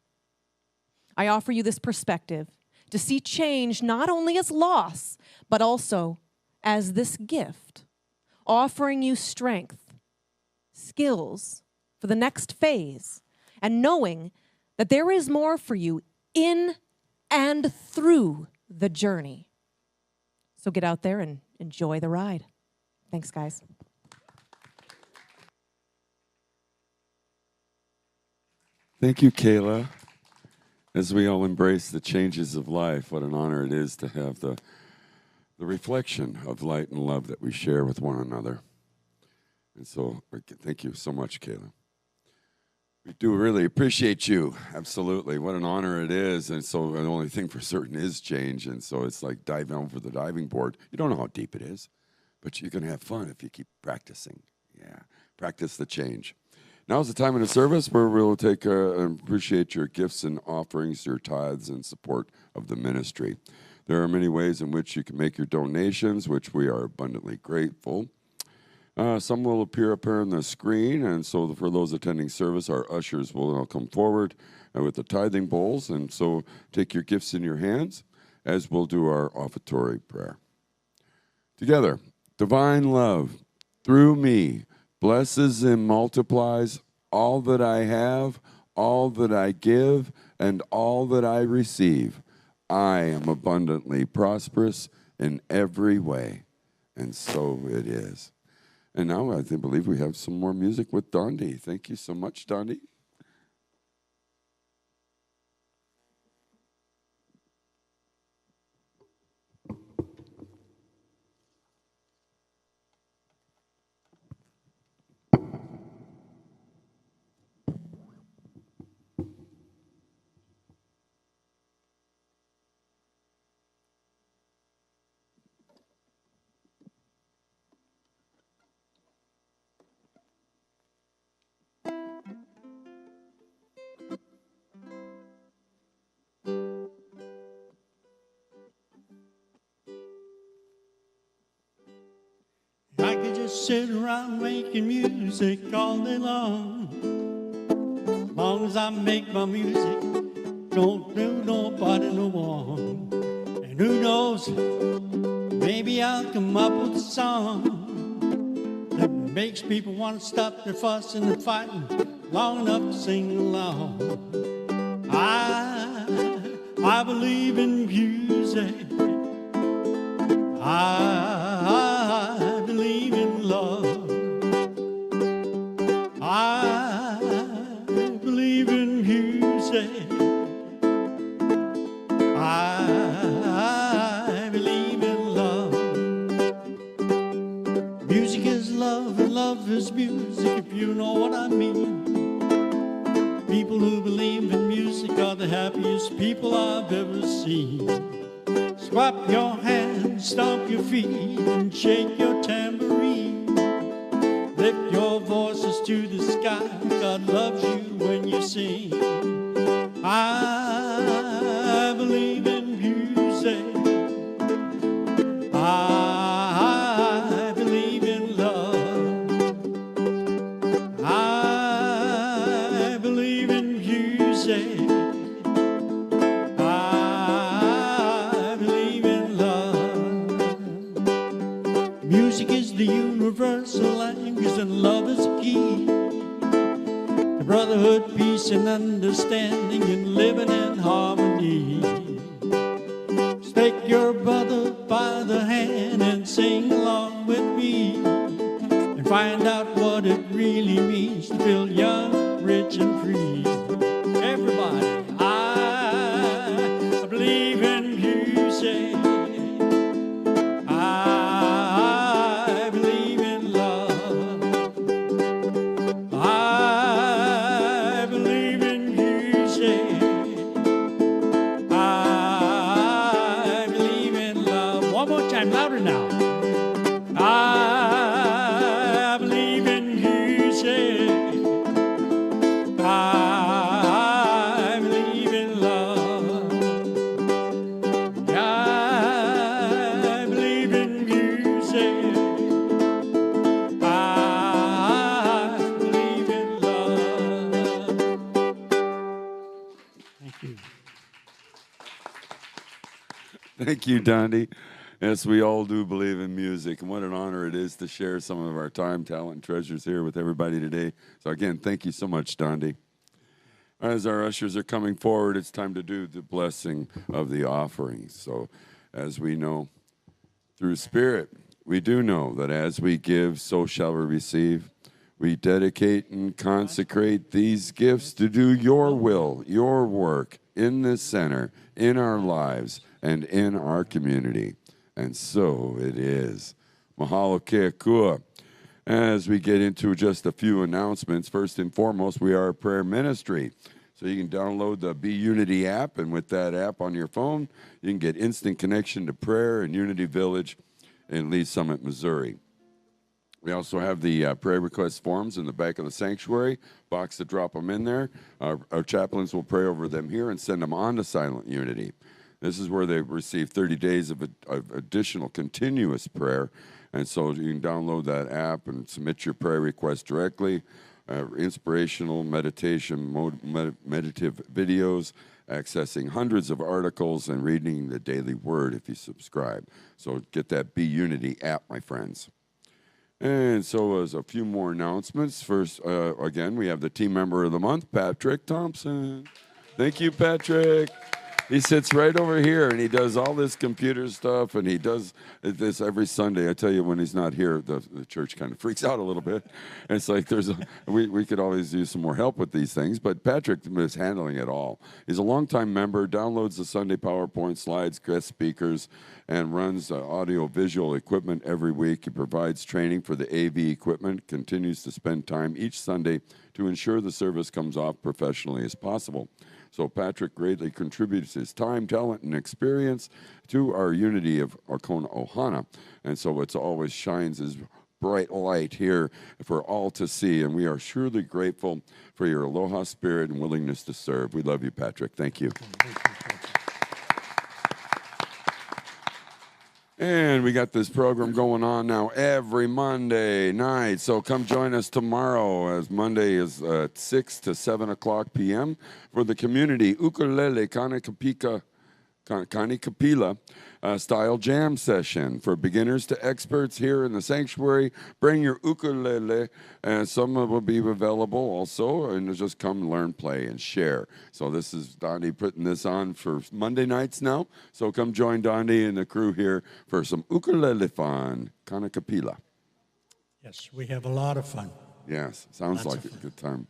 I offer you this perspective to see change not only as loss, but also as this gift, offering you strength, skills for the next phase, and knowing that there is more for you in and through the journey. So get out there and enjoy the ride. Thanks, guys. Thank you, Kayla. As we all embrace the changes of life, what an honor it is to have the reflection of light and love that we share with one another. And so, thank you so much, Kayla. We do really appreciate you. Absolutely. What an honor it is. And so the only thing for certain is change. And so it's like diving over the diving board. You don't know how deep it is, but you're going to have fun if you keep practicing. Yeah, practice the change. Now's the time in the service where we'll take and appreciate your gifts and offerings, your tithes and support of the ministry. There are many ways in which you can make your donations, which we are abundantly grateful. Some will appear up here on the screen, and so for those attending service, our ushers will now come forward with the tithing bowls, and so take your gifts in your hands as we'll do our offertory prayer. Together, divine love through me blesses and multiplies all that I have, all that I give, and all that I receive. I am abundantly prosperous in every way, and so it is. And now I believe we have some more music with Dondi. Thank you so much, Dondi. I could just sit around making music all day long. As long as I make my music, don't do nobody no harm. And who knows, maybe I'll come up with a song that makes people want to stop their fussing and fighting long enough to sing along. I believe in music. I believe in love. I believe in music. I believe in love. Music is love and love is music, if you know what I mean. People who believe in music are the happiest people I've ever seen. So clap your hands, stomp your feet, and shake your tambourine. Lift your voices to the sky. God loves you when you sing. I believe in music. I believe in love. I believe in music. I believe in love. Music is the universal language, and love is the key to brotherhood, peace, and understanding, and living in harmony. Just take your brother by the hand and sing along with me, and find out what it really means to feel young, rich, and free. Everybody, I believe in music. I believe in love. I believe in music. I believe in love. One more time, louder now. I believe in music. I believe in love. I believe in music. I believe in love. Thank you. Thank you, Dondi. Yes, we all do believe in music, and what an honor it is to share some of our time, talent, and treasures here with everybody today. So again, thank you so much, Dondi. As our ushers are coming forward, it's time to do the blessing of the offerings. So as we know, through Spirit, we do know that as we give, so shall we receive. We dedicate and consecrate these gifts to do your will, your work in this center, in our lives, and in our community. And so it is. Mahalo keakua. As we get into just a few announcements, first and foremost, we are a prayer ministry. So you can download the Be Unity app, and with that app on your phone, you can get instant connection to prayer in Unity Village in Lee Summit, Missouri. We also have the prayer request forms in the back of the sanctuary, box to drop them in there. Our chaplains will pray over them here and send them on to Silent Unity. This is where they receive 30 days of additional continuous prayer. And so you can download that app and submit your prayer request directly. Inspirational meditation, meditative videos, accessing hundreds of articles, and reading the daily word if you subscribe. So get that Be Unity app, my friends. And so as a few more announcements. First, again, we have the team member of the month, Patrick Thompson. Thank you, Patrick. He sits right over here, and he does all this computer stuff, and he does this every Sunday. I tell you, when he's not here, the church kind of freaks out a little bit. And it's like we could always use some more help with these things, but Patrick is handling it all. He's a longtime member, downloads the Sunday PowerPoint slides, guest speakers, and runs audio-visual equipment every week. He provides training for the AV equipment, continues to spend time each Sunday to ensure the service comes off professionally as possible. So Patrick greatly contributes his time, talent, and experience to our unity of Arkona Ohana. And so it always shines his bright light here for all to see. And we are surely grateful for your aloha spirit and willingness to serve. We love you, Patrick. Thank you. And we got this program going on now every Monday night. So come join us tomorrow, as Monday is 6 to 7 o'clock p.m. for the community ukulele Kanikapila style jam session for beginners to experts here in the sanctuary. Bring your ukulele, and some will be available also, and just come learn, play, and share. So this is Donnie putting this on for Monday nights now. So come join Donnie and the crew here for some ukulele fun, Kanikapila. Yes, we have a lot of fun. Yes, sounds Lots like of a good time.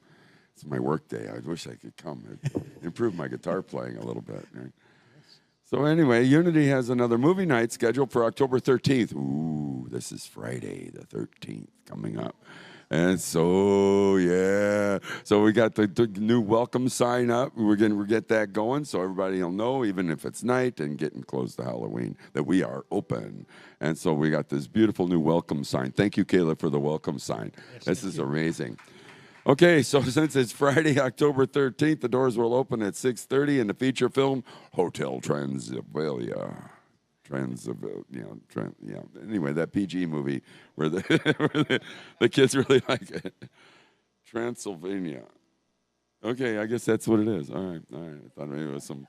It's my work day. I wish I could come. It'd improve my guitar playing a little bit. Right? So anyway, Unity has another movie night scheduled for October 13th. Ooh, this is Friday the 13th coming up. And so, yeah. So we got the new welcome sign up. We're going to get that going so everybody will know, even if it's night and getting close to Halloween, that we are open. And so we got this beautiful new welcome sign. Thank you, Kayla, for the welcome sign. Yes, this is thank you. amazing. Okay, so since it's Friday, October 13th, the doors will open at 6:30 in the feature film Hotel Transylvania. Anyway, that PG movie where the kids really like it. Transylvania. Okay, I guess that's what it is. All right. I thought maybe it was some.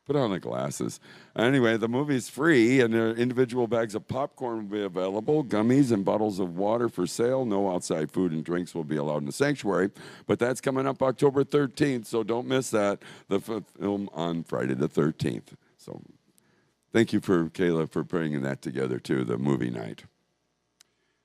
Put on the glasses. Anyway, the movie's free, and individual bags of popcorn will be available, gummies and bottles of water for sale. No outside food and drinks will be allowed in the sanctuary, but that's coming up October 13th, so don't miss that, the film on Friday the 13th. So thank you for Kayla for bringing that together, too, the movie night.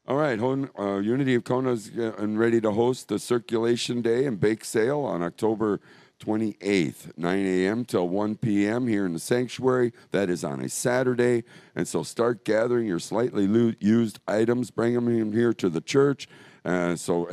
All right, Unity of Kona is ready to host the Circulation Day and Bake Sale on October 28th, 9 a.m. till 1 p.m. here in the sanctuary. That is on a Saturday. And so start gathering your slightly used items, bring them in here to the church. So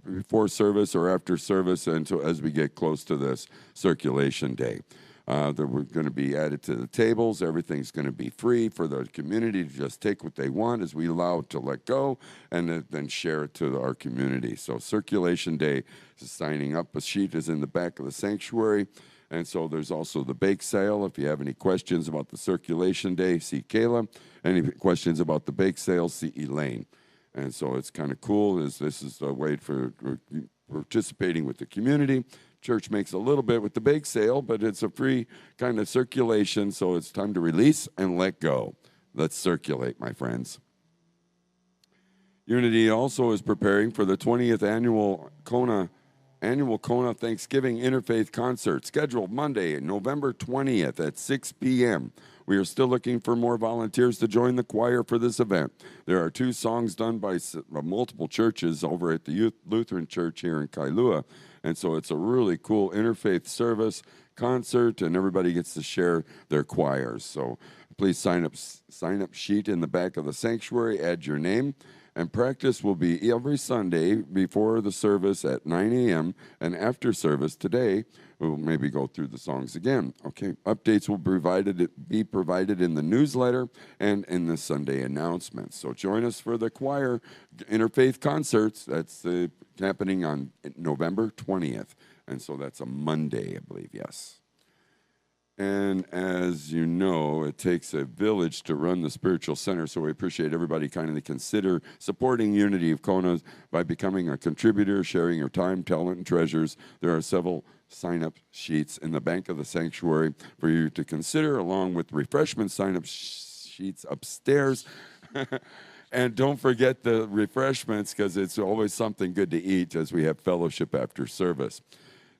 before service or after service, and so as we get close to this Circulation Day. That we're going to be added to the tables. Everything's going to be free for the community to just take what they want as we allow it to let go and then share it to our community. So Circulation Day, signing up a sheet is in the back of the sanctuary. And so there's also the bake sale. If you have any questions about the Circulation Day, see Kayla. Any questions about the bake sale, see Elaine. And so it's kind of cool. This is a way for participating with the community. Church makes a little bit with the bake sale, but it's a free kind of circulation, so it's time to release and let go. Let's circulate, my friends. Unity also is preparing for the 20th annual Kona Thanksgiving Interfaith Concert, scheduled Monday, November 20th at 6 p.m. We are still looking for more volunteers to join the choir for this event. There are 2 songs done by multiple churches over at the Lutheran Church here in Kailua. And so it's a really cool interfaith service, concert, and everybody gets to share their choirs. So please sign up sheet in the back of the sanctuary, add your name. And practice will be every Sunday before the service at 9 a.m. And after service today, we'll maybe go through the songs again. Okay, updates will be provided in the newsletter and in the Sunday announcements. So join us for the choir interfaith concerts. That's happening on November 20th. And so that's a Monday, I believe, yes. And as you know, it takes a village to run the spiritual center, so we appreciate everybody kindly consider supporting Unity of Kona by becoming a contributor, sharing your time, talent, and treasures. There are several sign-up sheets in the bank of the sanctuary for you to consider, along with refreshment sign-up sheets upstairs. And don't forget the refreshments, because it's always something good to eat as we have fellowship after service.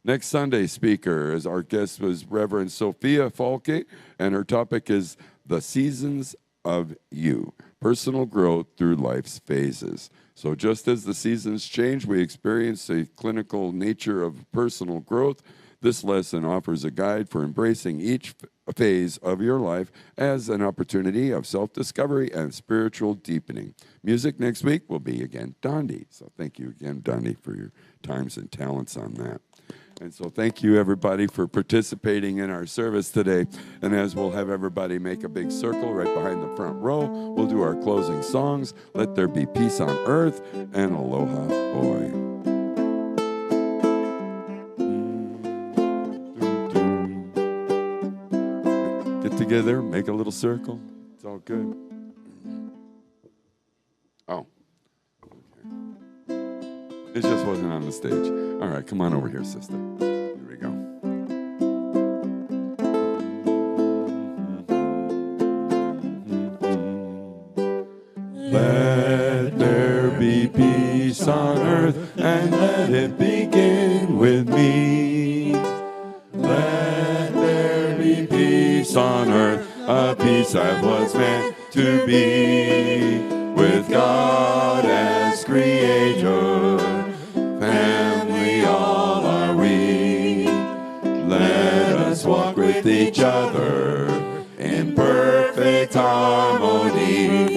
Next Sunday speaker, as our guest was Reverend Sophia Falke, and her topic is The Seasons of You, Personal Growth Through Life's Phases. So just as the seasons change, we experience a clinical nature of personal growth. This lesson offers a guide for embracing each phase of your life as an opportunity of self-discovery and spiritual deepening. Music next week will be again Dondi. So thank you again, Dondi, for your times and talents on that. And so thank you, everybody, for participating in our service today. And as we'll have everybody make a big circle right behind the front row, we'll do our closing songs, Let There Be Peace on Earth, and Aloha Boy. Get together, make a little circle. It's all good. Oh. Okay. It just wasn't on the stage. All right, come on over here, sister. Here we go. Let there be peace on earth, and let it begin with me. Let there be peace on earth, a peace that was meant to be, with God as creator, family all are we. Let us walk with each other in perfect harmony.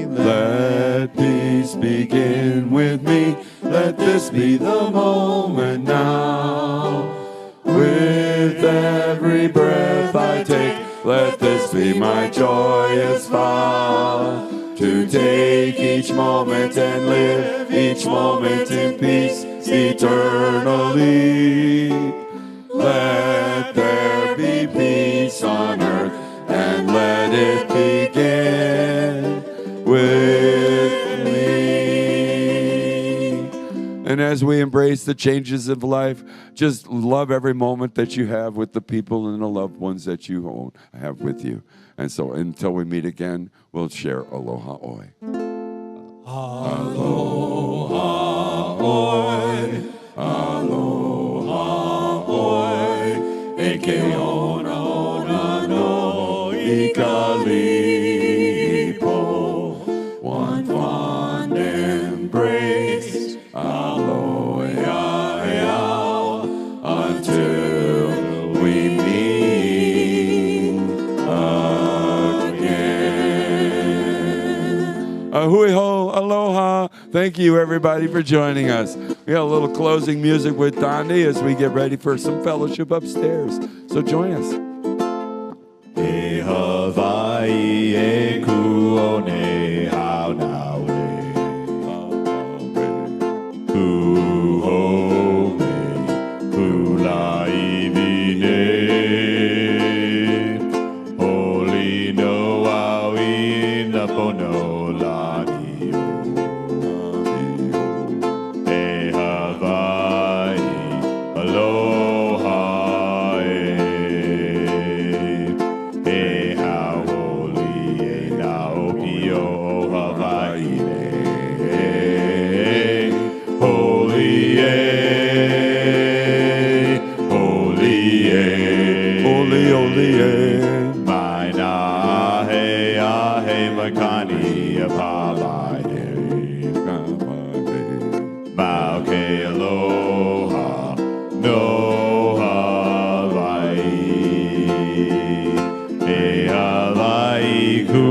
Let peace begin with me. Let this be the moment now. With every breath I take, let this be my joyous vow. To take each moment and live each moment in peace eternally. Let there be peace on earth, and let it begin with me. And as we embrace the changes of life, just love every moment that you have with the people and the loved ones that you have with you. And so until we meet again, we'll share Aloha Oi. Aloha Oi, Aloha Oi, Eke Ona Ona no Ikalipo. One fond embrace, Aloha until we meet again. Ahui ho, aloha. Thank you, everybody, for joining us. We got a little closing music with Dondi as we get ready for some fellowship upstairs. So join us. E Hawaii e kuone hao na we. Kuho me kulai vine. Holy no awi na pono lani o. E Hawaii, aloha e. E how holy e na opio o Hawaii e. Holy e, holy e, Holy, holy, mai na ahe makani a palai Mau ke aloha, no Hawaii. E Hawaii ku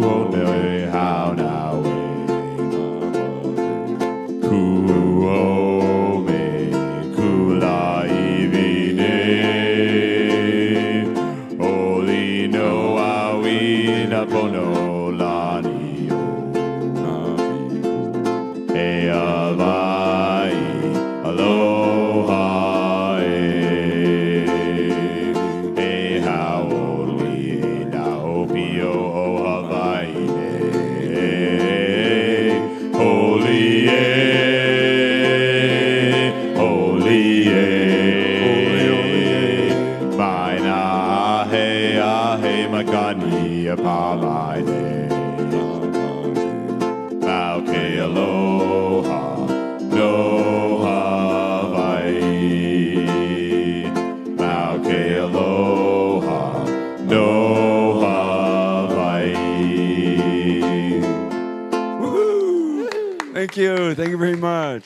o ne hao na we. Ku o me kulai vine. Oli no awi na pono lani o. E Hawaii, aloha e. E how holy e na opio o Hawaii e. Holy e, holy e. Mai na ahe makani a palai e. Mau ke aloha, no Hawaii. Mau ke aloha, no Hawaii. Thank you. Thank you very much.